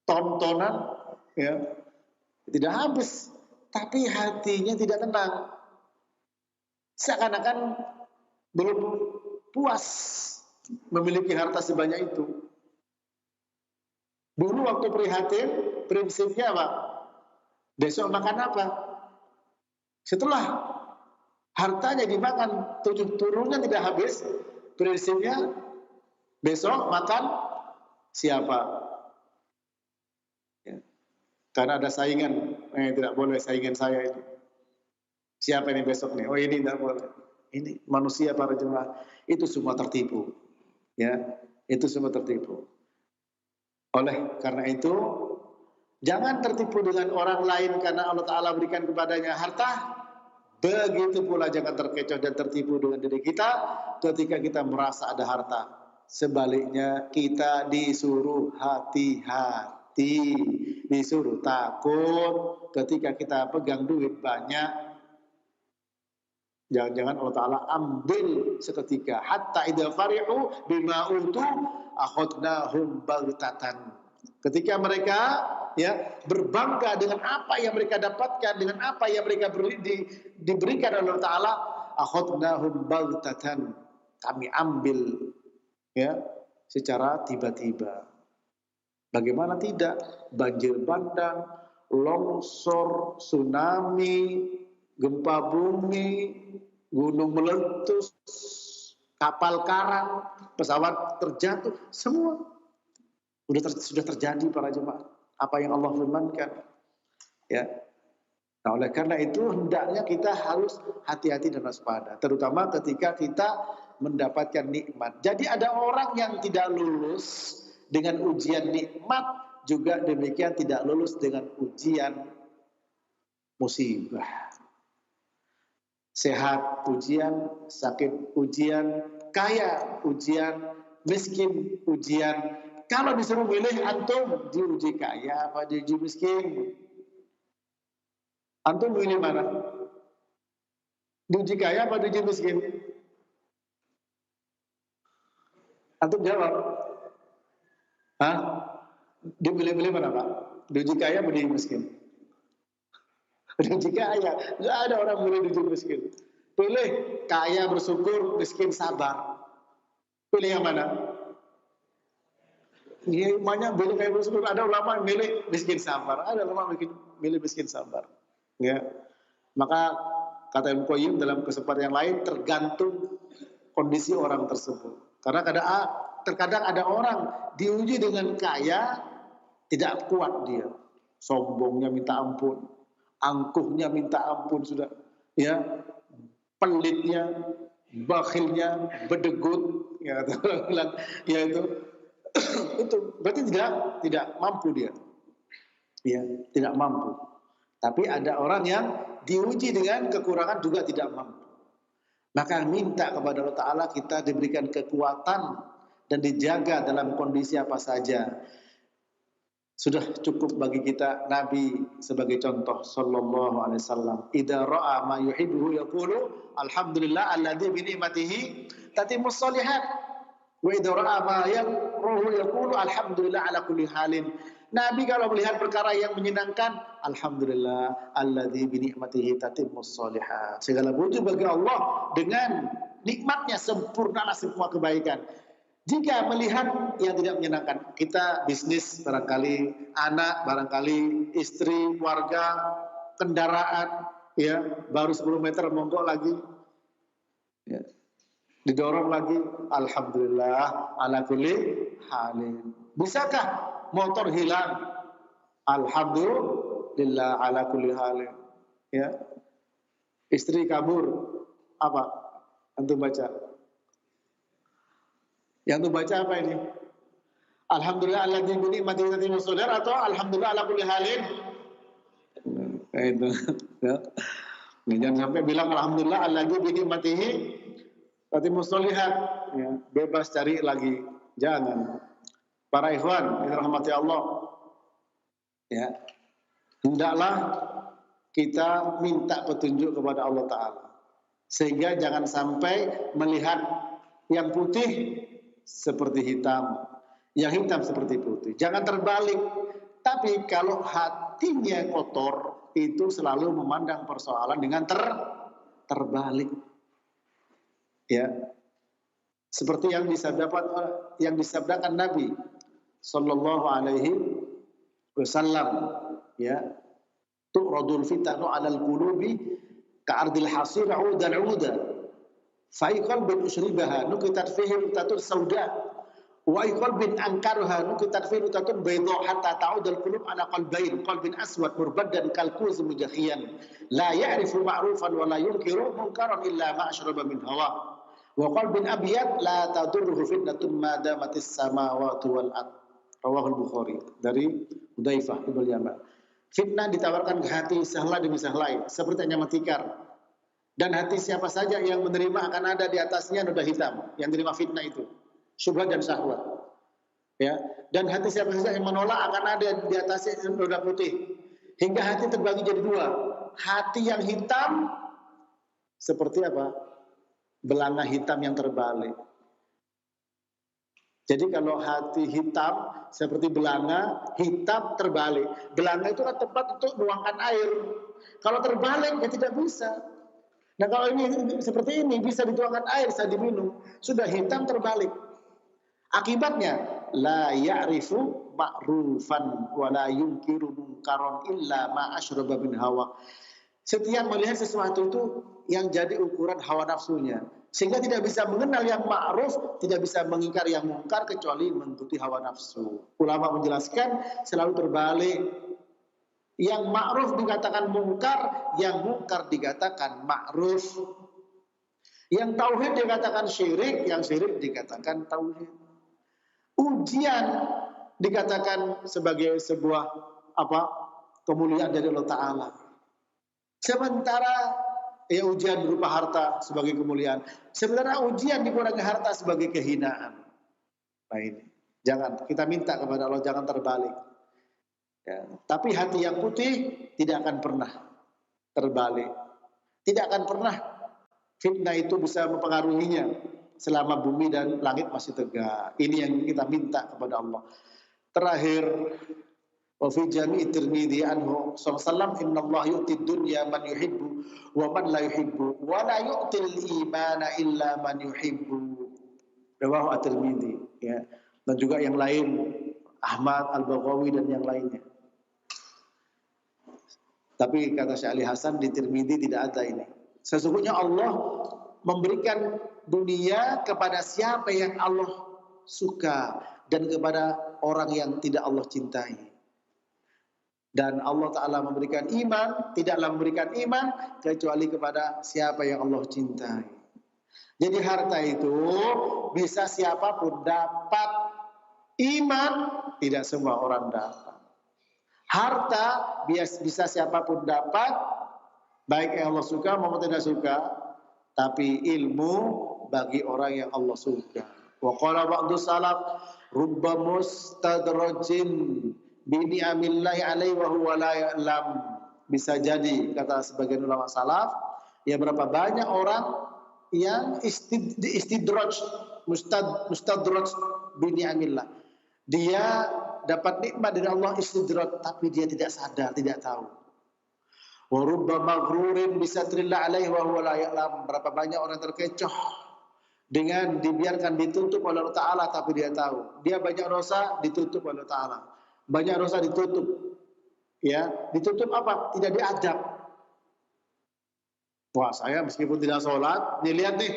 ton-tonan, ya tidak habis. Tapi hatinya tidak tenang. Seakan-akan belum puas memiliki harta sebanyak itu. Dulu waktu prihatin, prinsipnya apa? Besok makan apa? Setelah hartanya dimakan 7 turunnya tidak habis, prinsipnya besok makan siapa? Ya. Karena ada saingan, tidak boleh saingan saya itu. Siapa ini besok nih? Oh ini tidak boleh. Ini manusia para jemaah itu semua tertipu, ya itu semua tertipu. Oleh karena itu jangan tertipu dengan orang lain karena Allah Taala berikan kepadanya harta. Begitu pula jangan terkecoh dan tertipu dengan diri kita ketika kita merasa ada harta. Sebaliknya kita disuruh hati-hati, disuruh takut ketika kita pegang duit banyak. Jangan-jangan Allah Ta'ala ambil seketika. Hatta idza farihu bima utu akhadnahum baghtatan. Ketika mereka ya berbangga dengan apa yang mereka dapatkan, dengan apa yang mereka diberikan oleh Allah Ta'ala, akhadnahum baghtatan. Kami ambil ya secara tiba-tiba. Bagaimana tidak? Banjir bandang, longsor, tsunami, gempa bumi, gunung meletus, kapal karam, pesawat terjatuh, semua sudah terjadi para jemaah. Apa yang Allah firmankan, ya. Nah, oleh karena itu hendaknya kita harus hati-hati dan waspada, terutama ketika kita mendapatkan nikmat. Jadi ada orang yang tidak lulus dengan ujian nikmat, juga demikian tidak lulus dengan ujian musibah. Sehat ujian, sakit ujian, kaya ujian, miskin ujian. Kalau disuruh milih antum diuji kaya apa diuji miskin? Antum milih mana? Diuji kaya apa diuji miskin? Antum jawab. Hah? Dipilih-pilih mana Pak? Diuji kaya apa diuji miskin? Diuji kaya, nggak ada orang boleh diuji miskin. Pilih kaya bersyukur, miskin sabar. Pilih yang mana? Ya, banyak pilih kaya bersyukur. Ada ulama yang milih miskin sabar, ada ulama yang milih miskin sabar. Ya, maka kata Ibnu Qayyim dalam kesempatan yang lain tergantung kondisi orang tersebut. Karena terkadang ada orang diuji dengan kaya tidak kuat dia, sombongnya minta ampun. Angkuhnya minta ampun sudah, ya, pelitnya, bakhilnya, bedegut, ya, ya itu berarti tidak mampu dia, ya, tidak mampu. Tapi ada orang yang diuji dengan kekurangan juga tidak mampu. Maka minta kepada Allah Ta'ala kita diberikan kekuatan dan dijaga dalam kondisi apa saja. Sudah cukup bagi kita Nabi sebagai contoh sallallahu alaihi wasallam. Idza ra'a ma yuhibbu yaqulu alhamdulillah alladzi bi ni'matihi tatimmus shalihat. Wa idza ra'a ma yakrahu yaqulu alhamdulillah ala kulli halin. Nabi kalau melihat perkara yang menyenangkan, alhamdulillah alladzi bi ni'matihi tatimmus shalihat. Segala puji bagi Allah, dengan nikmatnya sempurnalah semua kebaikan. Jika melihat yang tidak menyenangkan, kita bisnis barangkali, anak barangkali, istri, warga, kendaraan, ya baru 10 meter monggok lagi, ya. Didorong lagi, alhamdulillah ala kulli halin. Bisakah motor hilang? Alhamdulillah ala kulli halin. Ya. Istri kabur, apa? Antum baca. Yang antum baca apa ini? Alhamdulillah alladzi bi ni'matihi tatimmu shalir atau alhamdulillah ala kulli halin? Itu. Ya. Jangan sampai bilang alhamdulillah alladzi bi ni'matihi tatimmu shalihat, ya, bebas cari lagi. Jangan. Para ikhwan, ini rahmati Allah. Ya. Hendaklah kita minta petunjuk kepada Allah Ta'ala. Sehingga jangan sampai melihat yang putih seperti hitam, yang hitam seperti putih. Jangan terbalik. Tapi kalau hatinya kotor, itu selalu memandang persoalan dengan terbalik. Ya, seperti yang disabdakan Nabi Sallallahu Alaihi Wasallam, ya, tu'radul fitanu 'alal qulubi ka'ardil hasir 'udan 'uda fa qalbin usribaha nukitat fihi tatun sauda wa qalbin ankarha nukitat fihi tatun bayda hatta ta'udul qulub 'ala qalbin aswad murbaddan kal kuz mujakhiyan la ya'rifu ma'rufan wa la yunkiru munkaran illa ma ashraba min hawa wa qalbin abyad la tadurruhu fitnatun ma damatis samawati wal ard. Rawahul Bukhari dari Hudzaifah bin Yaman. Fitnah ditawarkan ke hati sehelai demi sehelai seperti anyaman tikar. Dan hati siapa saja yang menerima akan ada di atasnya noda hitam yang menerima fitnah itu, syubhat dan syahwat. Ya, dan hati siapa saja yang menolak akan ada di atasnya noda putih. Hingga hati terbagi jadi dua. Hati yang hitam seperti apa? Belanga hitam yang terbalik. Jadi kalau hati hitam seperti belanga hitam terbalik. Belanga itu kan tempat untuk menuangkan air. Kalau terbalik ya tidak bisa. Nah kalau ini seperti ini bisa dituangkan air saat diminum. Sudah hitam terbalik. Akibatnya la ya'rifu ma'rufan wa la yunkiru munkaron illa ma asyraba min hawa. Setiap melihat sesuatu itu yang jadi ukuran hawa nafsunya. Sehingga tidak bisa mengenal yang ma'ruf, tidak bisa mengingkar yang mungkar kecuali mengikuti hawa nafsu. Ulama menjelaskan selalu terbalik. Yang ma'ruf dikatakan mungkar, yang mungkar dikatakan ma'ruf. Yang tauhid dikatakan syirik, yang syirik dikatakan tauhid. Ujian dikatakan sebagai sebuah kemuliaan dari Allah Ta'ala. Sementara ujian berupa harta sebagai kemuliaan. Sebenarnya ujian dikurangi harta sebagai kehinaan. Nah ini, jangan kita minta kepada Allah jangan terbalik. Ya, tapi hati yang putih tidak akan pernah terbalik. Tidak akan pernah fitnah itu bisa mempengaruhinya selama bumi dan langit masih tegak. Ini yang kita minta kepada Allah. Terakhir, wa fi jami'i Tirmidzi anhu sallallahu innallaha yu'tid dunya man yuhibbu wa man la yuhibbu wa la yu'til imana illa man yuhibbu. Rawahu At-Tirmidzi, ya. Dan juga yang lain Ahmad Al-Baghawi dan yang lainnya. Tapi kata Syekh Ali Hasan di Tirmidzi tidak ada ini. Sesungguhnya Allah memberikan dunia kepada siapa yang Allah suka dan kepada orang yang tidak Allah cintai. Dan Allah Ta'ala memberikan iman, tidaklah memberikan iman kecuali kepada siapa yang Allah cintai. Jadi harta itu bisa siapapun dapat, iman tidak semua orang dapat. Harta bisa siapapun dapat, baik yang Allah suka maupun tidak suka, tapi ilmu bagi orang yang Allah suka. Wa qala ba'du salaf rubba mustadrajin bini amillahi alaihi wa huwa la ya'lam. Bisa jadi kata sebagian ulama salaf, ya berapa banyak orang yang istidraj mustadraj bini amillah. Dia dapat nikmat dari Allah istidraj tapi dia tidak sadar, tidak tahu. Wa rubba maghrurin bisatrillah alaihi wa huwa la ya'lam. Berapa banyak orang terkecoh dengan dibiarkan ditutup oleh Allah Ta'ala tapi dia tahu. Dia banyak dosa ditutup oleh Allah Ta'ala. Banyak dosa ditutup. Ya, ditutup apa? Tidak diadab. Wah, saya meskipun tidak sholat, nih lihat nih,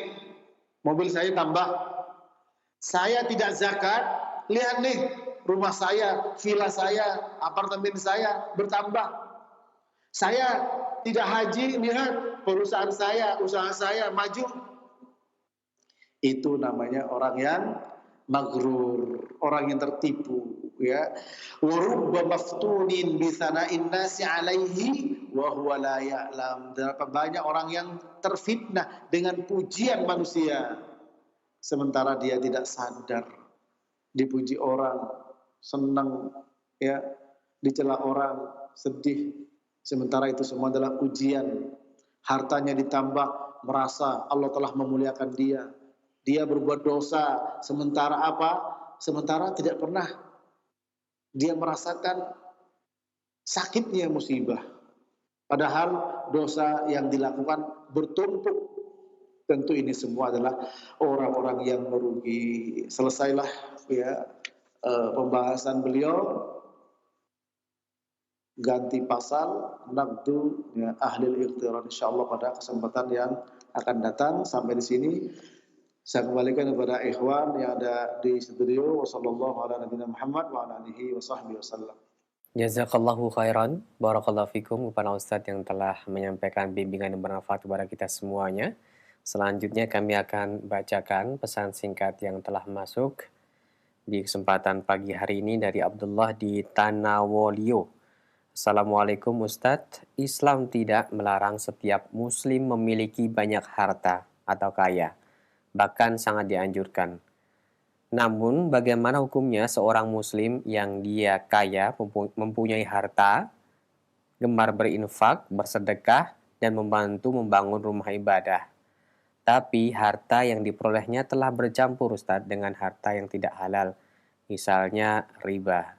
mobil saya tambah. Saya tidak zakat, lihat nih, rumah saya, villa saya, apartemen saya bertambah. Saya tidak haji, lihat perusahaan saya, usaha saya maju. Itu namanya orang yang maghrur, orang yang tertipu, ya. Wa rubba maftunin bi sana'in nasi 'alaihi wa huwa la ya'lam. Berapa banyak orang yang terfitnah dengan pujian manusia sementara dia tidak sadar. Dipuji orang senang, ya, dicela orang sedih, sementara itu semua adalah ujian. Hartanya ditambah, merasa Allah telah memuliakan dia. Dia berbuat dosa, sementara apa? Sementara tidak pernah dia merasakan sakitnya musibah. Padahal dosa yang dilakukan bertumpuk. Tentu ini semua adalah orang-orang yang merugi. Selesailah ya pembahasan beliau, ganti pasal naqdu ya, ahlil iqtiran, insyaallah pada kesempatan yang akan datang. Sampai di sini saya kembalikan kepada ikhwan yang ada di studio. Wassallallahu ala nabiyina Muhammad wa ala alihi wa sahbihi wasallam. Jazakallahu khairan, barakallahu fikum kepada Ustadz yang telah menyampaikan bimbingan yang bermanfaat kepada kita semuanya. Selanjutnya kami akan bacakan pesan singkat yang telah masuk di kesempatan pagi hari ini dari Abdullah di Tanawolio. Assalamualaikum Ustadz, Islam tidak melarang setiap muslim memiliki banyak harta atau kaya, bahkan sangat dianjurkan. Namun bagaimana hukumnya seorang muslim yang dia kaya, mempunyai harta, gemar berinfak, bersedekah, dan membantu membangun rumah ibadah. Tapi harta yang diperolehnya telah bercampur Ustadz dengan harta yang tidak halal, misalnya riba.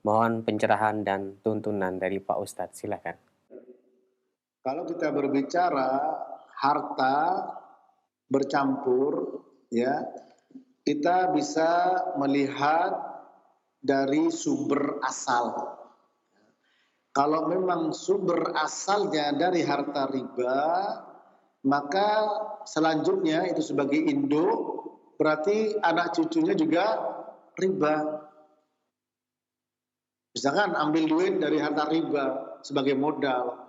Mohon pencerahan dan tuntunan dari Pak Ustadz, silakan. Kalau kita berbicara harta bercampur, ya, kita bisa melihat dari sumber asal. Kalau memang sumber asalnya dari harta riba, maka selanjutnya itu sebagai induk, berarti anak cucunya juga riba. Misalkan ambil duit dari harta riba sebagai modal,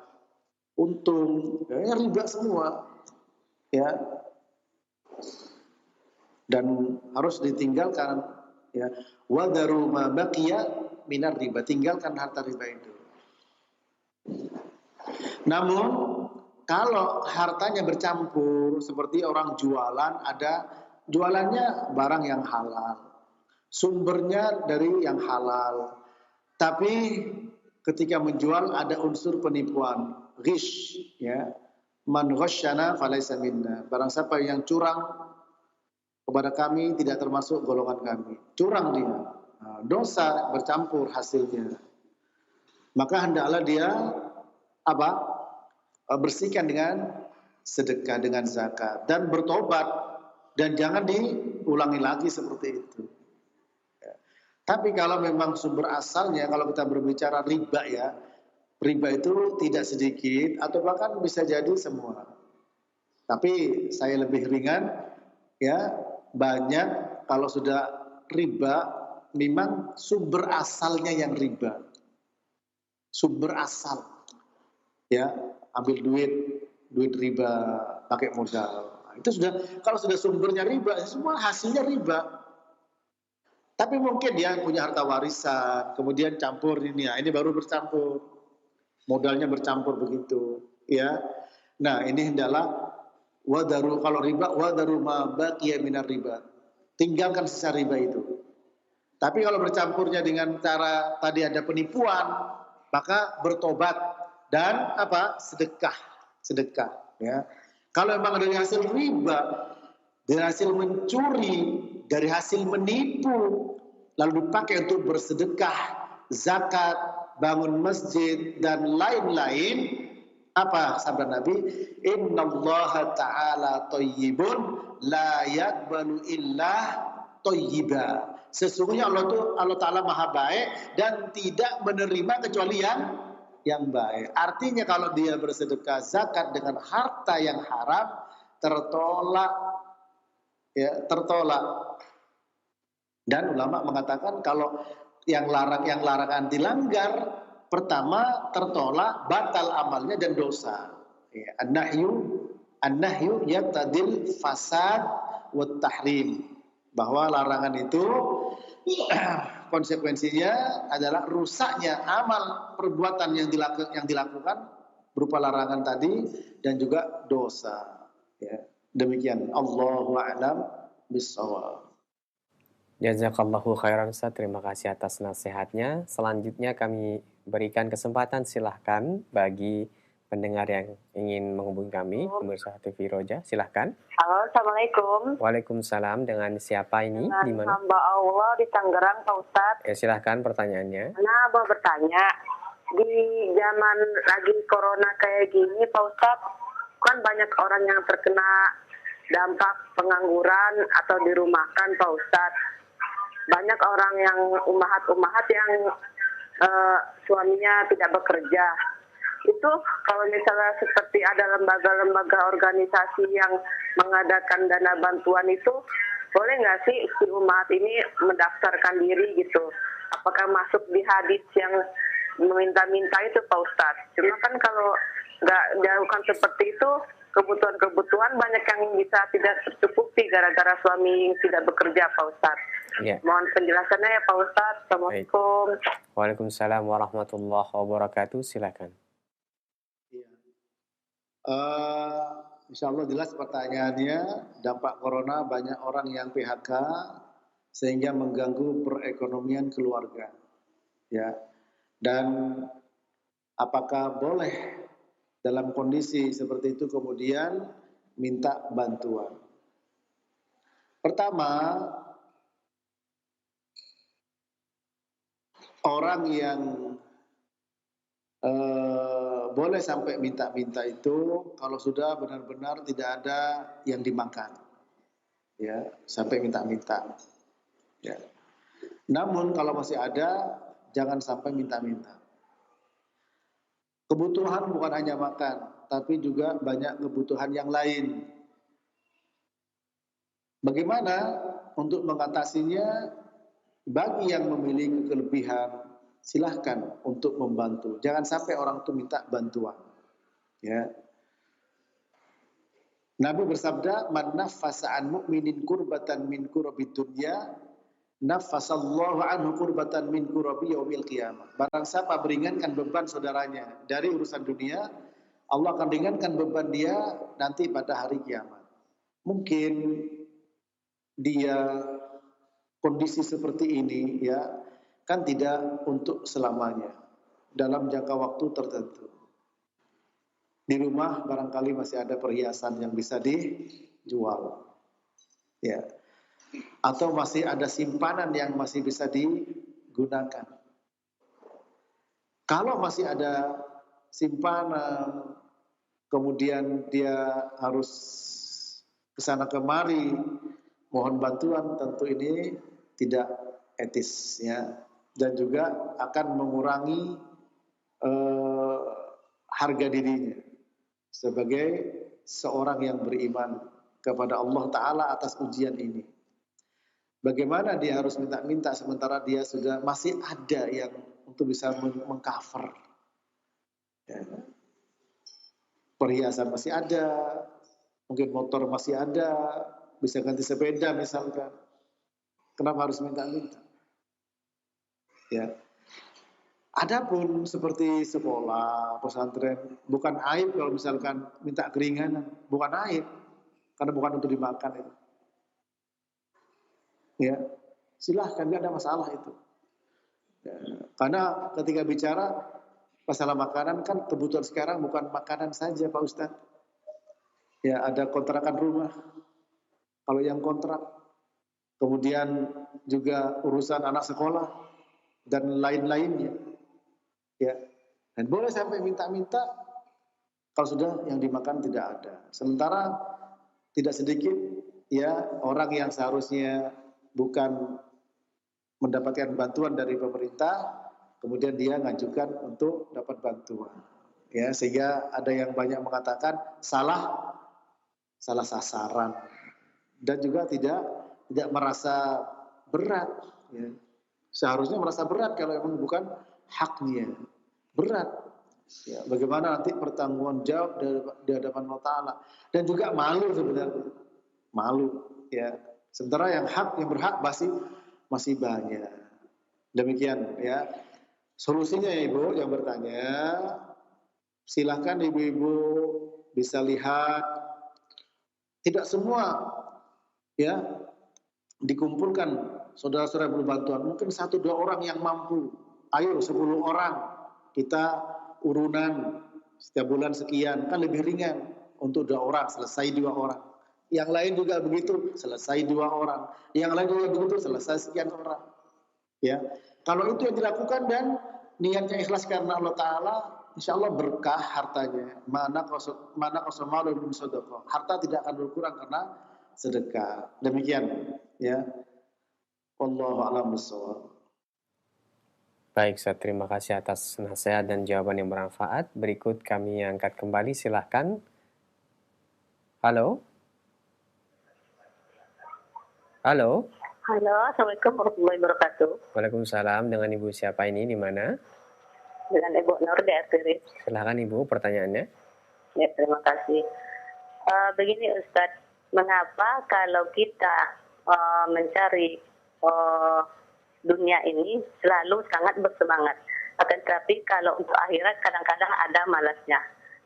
untung, ya riba semua, ya. Dan harus ditinggalkan, ya, wadaru ma baqiya minar riba, tinggalkan harta riba itu. Namun kalau hartanya bercampur seperti orang jualan, ada jualannya barang yang halal, sumbernya dari yang halal, tapi ketika menjual ada unsur penipuan, ghish, ya, man ghasyana falaysa minna, barang siapa yang curang kepada kami tidak termasuk golongan kami. Curang dia, dosa bercampur hasilnya. Maka hendaklah dia bersihkan dengan sedekah, dengan zakat, dan bertobat, dan jangan diulangi lagi seperti itu. Ya. Tapi kalau memang sumber asalnya, kalau kita berbicara riba, ya, riba itu tidak sedikit atau bahkan bisa jadi semua. Tapi saya lebih ringan, ya. Banyak kalau sudah riba, memang sumber asalnya yang riba. Sumber asal, ya, ambil duit riba, pakai modal. Nah, itu sudah, kalau sudah sumbernya riba, semua hasilnya riba. Tapi mungkin dia punya harta warisan, kemudian campur ini, ya, ini baru bercampur, modalnya bercampur begitu, ya. Nah, ini hendaklah wadaru, kalau riba, wadaru ma baqiya minar riba, tinggalkan sisa riba itu. Tapi kalau bercampurnya dengan cara tadi ada penipuan, maka bertobat dan sedekah, ya. Kalau memang dari hasil riba, dari hasil mencuri, dari hasil menipu, lalu dipakai untuk bersedekah, zakat, bangun masjid dan lain-lain, apa sabda Nabi? Innallaha ta'ala thayyibun la yaqbalu illa thayyiba. Sesungguhnya Allah Ta'ala maha baik dan tidak menerima kecuali yang baik. Artinya kalau dia bersedekah zakat dengan harta yang haram, tertolak ya tertolak. Dan ulama mengatakan kalau yang larangan dilanggar, pertama tertolak, batal amalnya dan dosa. Ya, an-nahyu yaqtadil fasad wat tahrim. Bahwa larangan itu konsekuensinya adalah rusaknya amal perbuatan yang dilakukan berupa larangan tadi dan juga dosa. Ya, demikian. Allahu a'lam bishawab. Jazakallahu khairan Ustaz, terima kasih atas nasihatnya. Selanjutnya kami berikan kesempatan, silahkan bagi pendengar yang ingin menghubungi kami, pemirsa TV Roja, silahkan. Halo, Assalamualaikum. Waalaikumsalam, dengan siapa ini? Dengan di mana? hamba Allah di Tangerang, Pak Ustadz. Ya, silahkan pertanyaannya. Nah, Abah bertanya, di zaman lagi corona kayak gini, Pak Ustadz, kan banyak orang yang terkena dampak pengangguran atau dirumahkan, Pak Ustadz. Banyak orang yang umahat yang suaminya tidak bekerja. Itu kalau misalnya seperti ada lembaga-lembaga organisasi yang mengadakan dana bantuan itu, boleh nggak sih si umat ini mendaftarkan diri gitu? Apakah masuk di hadis yang meminta-minta itu, Pak Ustadz? Cuma kan kalau nggak dilakukan seperti itu, kebutuhan-kebutuhan banyak yang bisa tidak tercukupi gara-gara suami tidak bekerja, Pak Ustadz. Ya. Mohon penjelasannya ya, Pak Ustadz. Assalamualaikum. Waalaikumsalam warahmatullahi wabarakatuh. Silakan. Insya Allah jelas pertanyaannya. Dampak corona banyak orang yang PHK sehingga mengganggu perekonomian keluarga. Ya. Dan apakah boleh dalam kondisi seperti itu kemudian minta bantuan? Pertama, orang yang boleh sampai minta-minta itu kalau sudah benar-benar tidak ada yang dimakan, ya, sampai minta-minta. Ya. Namun kalau masih ada, jangan sampai minta-minta. Kebutuhan bukan hanya makan, tapi juga banyak kebutuhan yang lain. Bagaimana untuk mengatasinya? Bagi yang memiliki kelebihan, silahkan untuk membantu. Jangan sampai orang itu minta bantuan. Ya. Nabi bersabda, "Man naffasa an mu'minin kurbatan min kurabid dunya, naffasallahu anhu kurbatan min kurabi yaumil qiyamah." Barang siapa meringankan beban saudaranya dari urusan dunia, Allah akan ringankan beban dia nanti pada hari kiamat. Mungkin dia kondisi seperti ini, ya, kan tidak untuk selamanya, dalam jangka waktu tertentu. Di rumah barangkali masih ada perhiasan yang bisa dijual, ya, atau masih ada simpanan yang masih bisa digunakan. Kalau masih ada simpanan, kemudian dia harus kesana kemari mohon bantuan, tentu ini tidak etis, ya, dan juga akan mengurangi harga dirinya sebagai seorang yang beriman kepada Allah Ta'ala atas ujian ini. Bagaimana dia harus minta-minta sementara dia sudah masih ada yang untuk bisa mengcover, ya. Perhiasan masih ada, mungkin motor masih ada, bisa ganti sepeda misalkan. Kenapa harus minta-minta? Ya. Adapun seperti sekolah, pesantren, bukan aib kalau misalkan minta keringanan, bukan aib, karena bukan untuk dimakan itu. Ya, silahkan, nggak ada masalah itu. Ya, karena ketika bicara masalah makanan kan kebutuhan sekarang bukan makanan saja, Pak Ustadz. Ya, ada kontrakan rumah. Kalau yang kontrak, kemudian juga urusan anak sekolah dan lain-lainnya, ya. Dan boleh sampai minta-minta kalau sudah yang dimakan tidak ada. Sementara tidak sedikit, ya, orang yang seharusnya bukan mendapatkan bantuan dari pemerintah, kemudian dia ngajukan untuk dapat bantuan, ya, sehingga ada yang banyak mengatakan salah sasaran. dan juga tidak merasa berat. Ya. Seharusnya merasa berat kalau memang bukan haknya. Berat. Ya, bagaimana nanti pertanggungan jawab di hadapan Allah Ta'ala. Dan juga malu sebenarnya. Malu. Ya. Sementara yang hak, yang berhak masih banyak. Demikian ya. Solusinya ya Ibu yang bertanya, silahkan ibu-ibu bisa lihat. Tidak semua ya dikumpulkan saudara-saudara berbantuan. Mungkin 1-2 orang yang mampu. Ayo 10 orang kita urunan setiap bulan sekian, kan lebih ringan. Untuk 2 orang selesai 2 orang. Yang lain juga begitu, selesai 2 orang. Yang lain juga begitu, selesai sekian orang. Ya, kalau itu yang dilakukan dan niatnya ikhlas karena Allah Ta'ala, insya Allah berkah hartanya. Mana kosomalu min sedekah. Harta tidak akan berkurang karena sedekah. Demikian ya. Wallahu a'lam bishawab. Baik, Ustaz, terima kasih atas nasihat dan jawaban yang bermanfaat. Berikut kami angkat kembali, silahkan. Halo? Halo? Halo, Assalamualaikum warahmatullahi wabarakatuh. Waalaikumsalam. Dengan Ibu siapa ini, di mana? Dengan Ibu Nur di Artiris. Silahkan Ibu, pertanyaannya. Ya, terima kasih. Begini Ustadz, mengapa kalau kita mencari dunia ini selalu sangat bersemangat, akan tetapi kalau untuk akhirat kadang-kadang ada malasnya.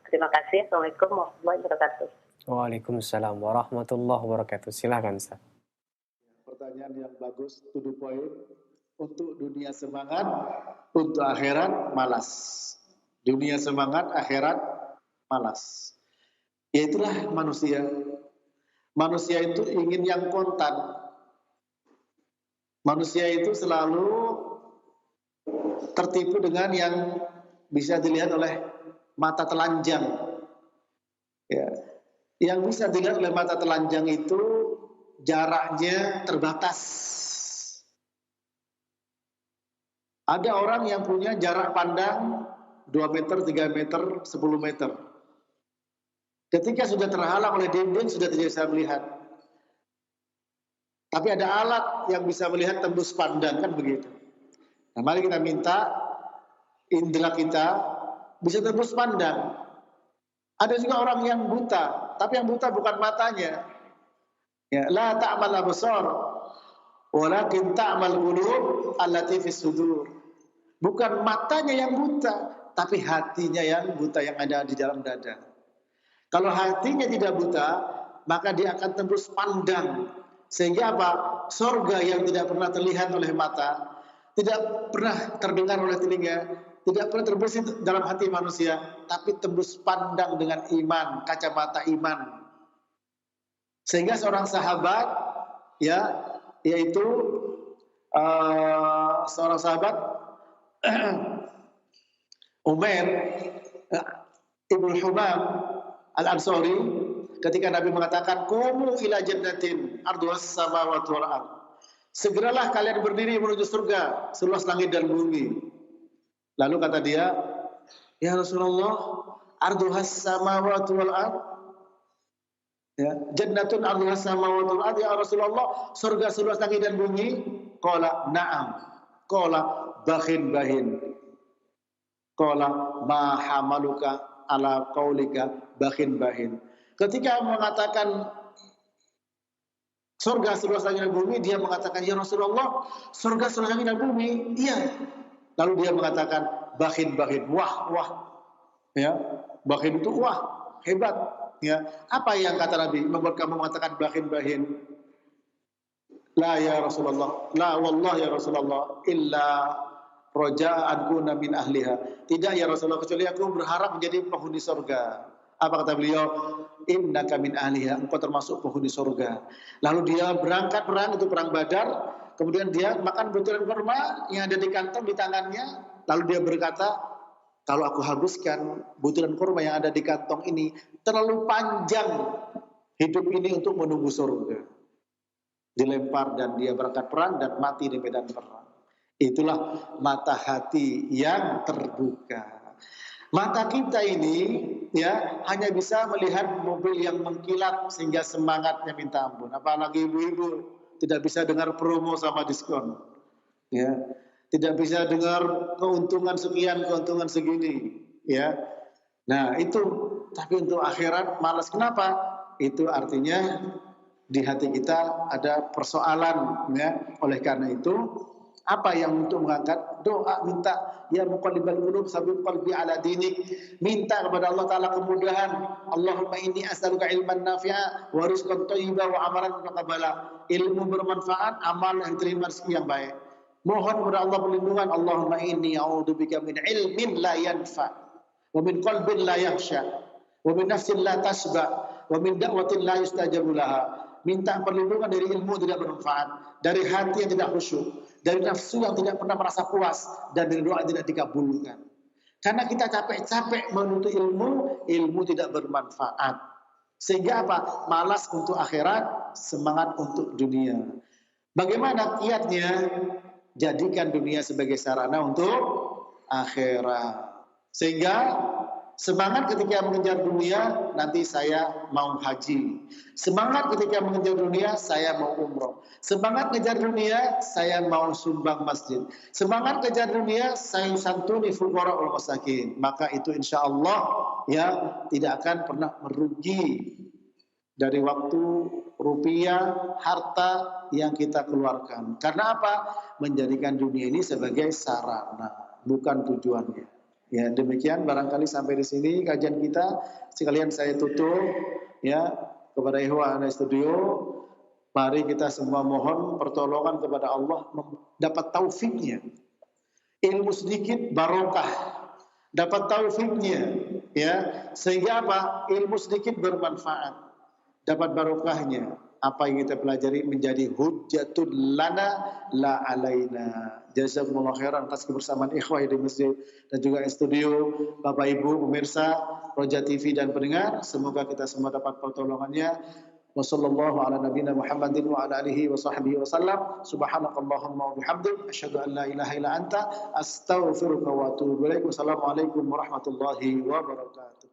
Terima kasih. Assalamualaikum warahmatullahi wabarakatuh. Waalaikumsalam warahmatullahi wabarakatuh. Silahkan Ustaz. Pertanyaan yang bagus, to the point. Untuk dunia semangat, untuk akhirat malas. Dunia semangat, akhirat malas. Ya itulah manusia. Manusia itu ingin yang kontan. Manusia itu selalu tertipu dengan yang bisa dilihat oleh mata telanjang. Ya. Yang bisa dilihat oleh mata telanjang itu jaraknya terbatas. Ada orang yang punya jarak pandang 2 meter, 3 meter, 10 meter. Ketika sudah terhalang oleh dinding, sudah tidak bisa melihat. Tapi ada alat yang bisa melihat tembus pandang, kan begitu. Nah, mari kita minta indera kita bisa tembus pandang. Ada juga orang yang buta, tapi yang buta bukan matanya. Ya, la ta'mal absar, walakin ta'mal qulub allati fis sudur. Bukan matanya yang buta, tapi hatinya yang buta, yang ada di dalam dada. Kalau hatinya tidak buta, maka dia akan tembus pandang. Sehingga apa? Surga yang tidak pernah terlihat oleh mata, tidak pernah terdengar oleh telinga, tidak pernah terbersih dalam hati manusia, tapi tembus pandang dengan iman, kacamata iman. Sehingga seorang sahabat, ya, yaitu seorang sahabat Umair Ibnu Humam Al-Ansari, ketika Nabi mengatakan qumu ila jannatin arduhas samawati wal ard, segeralah kalian berdiri menuju surga seluas langit dan bumi. Lalu kata dia, ya Rasulullah, arduhas samawati wal ard, ya, jannatun arduhas samawati wal ard, ya Rasulullah, surga seluas langit dan bumi. Qala na'am. Qala bahin. Qala ma hamaluka ala qaulika bahin. Ketika mengatakan surga seluas langit dan bumi, dia mengatakan, ya Rasulullah, surga seluas langit dan bumi. Iya. Lalu dia mengatakan bahin. Wah. Ya, bahin itu wah, hebat. Ya, apa yang kata Nabi membuat kamu mengatakan bahin? La ya Rasulullah, la wallah ya Rasulullah, illa roja'an kuna min ahliha. Tidak ya Rasulullah, kecuali aku berharap menjadi penghuni surga. Apa kata beliau? Innaka min ahliha, engkau termasuk penghuni surga. Lalu dia berangkat perang, itu perang Badar. Kemudian dia makan butiran kurma yang ada di kantong di tangannya. Lalu dia berkata, kalau aku habiskan butiran kurma yang ada di kantong ini, terlalu panjang hidup ini untuk menunggu surga. Dilempar dan dia berangkat perang dan mati di medan perang. Itulah mata hati yang terbuka. Mata kita ini ya hanya bisa melihat mobil yang mengkilat sehingga semangatnya minta ampun. Apalagi ibu-ibu tidak bisa dengar promo sama diskon. Ya, tidak bisa dengar keuntungan sekian, keuntungan segini, ya. Nah, itu tapi untuk akhirat malas. Kenapa? Itu artinya di hati kita ada persoalan, ya. Oleh karena itu, apa yang untuk mengangkat doa, minta ya muqallibal qulub tsabbit qalbi ala dinik, minta kepada Allah taala kemudahan. Allahumma inni as'aluka ilman nafi'a wa rizqan thayyiban wa amalan mutaqabbala, ilmu bermanfaat, amal yang terima, rezeki yang baik. Mohon kepada Allah perlindungan. Allahumma inni a'udzubika min ilmin la yanfa wa min qalbin la yakhsha wa min nafsin la tasba wa min da'watin la yustajabu laha. Minta perlindungan dari ilmu tidak bermanfaat, dari hati yang tidak khusyuk, dari nafsu yang tidak pernah merasa puas, dan dari doa yang tidak dikabulkan. Karena kita capek-capek menuntut ilmu, ilmu tidak bermanfaat. Sehingga apa? Malas untuk akhirat, semangat untuk dunia. Bagaimana kiatnya? Jadikan dunia sebagai sarana untuk akhirat. Sehingga semangat ketika mengejar dunia, nanti saya mau haji. Semangat ketika mengejar dunia, saya mau umroh. Semangat kejar dunia, saya mau sumbang masjid. Semangat kejar dunia, saya santuni fuqara wal masakin. Maka itu insya Allah ya tidak akan pernah merugi dari waktu, rupiah, harta yang kita keluarkan. Karena apa? Menjadikan dunia ini sebagai sarana, bukan tujuannya. Ya, demikian barangkali sampai di sini kajian kita. Sekalian saya tutup ya kepada ikhwan di studio. Mari kita semua mohon pertolongan kepada Allah dapat taufiknya. Ilmu sedikit barokah, dapat taufiknya ya. Sehingga apa? Ilmu sedikit bermanfaat, dapat barokahnya. Apa yang kita pelajari menjadi hujjatul lana la alaina. Jazakumullah khairan atas kebersamaan ikhwah di masjid dan juga di studio, Bapak Ibu pemirsa Roja TV dan pendengar. Semoga kita semua dapat pertolongannya. Wassallallahu ala nabiyina Muhammadin wa ala alihi wa sahbihi wa sallam. Subhanakallahumma wa bihamdik asyhadu an la ilaha illa anta astaghfiruka wa atubu ilaik. Wassalamualaikum warahmatullahi wabarakatuh.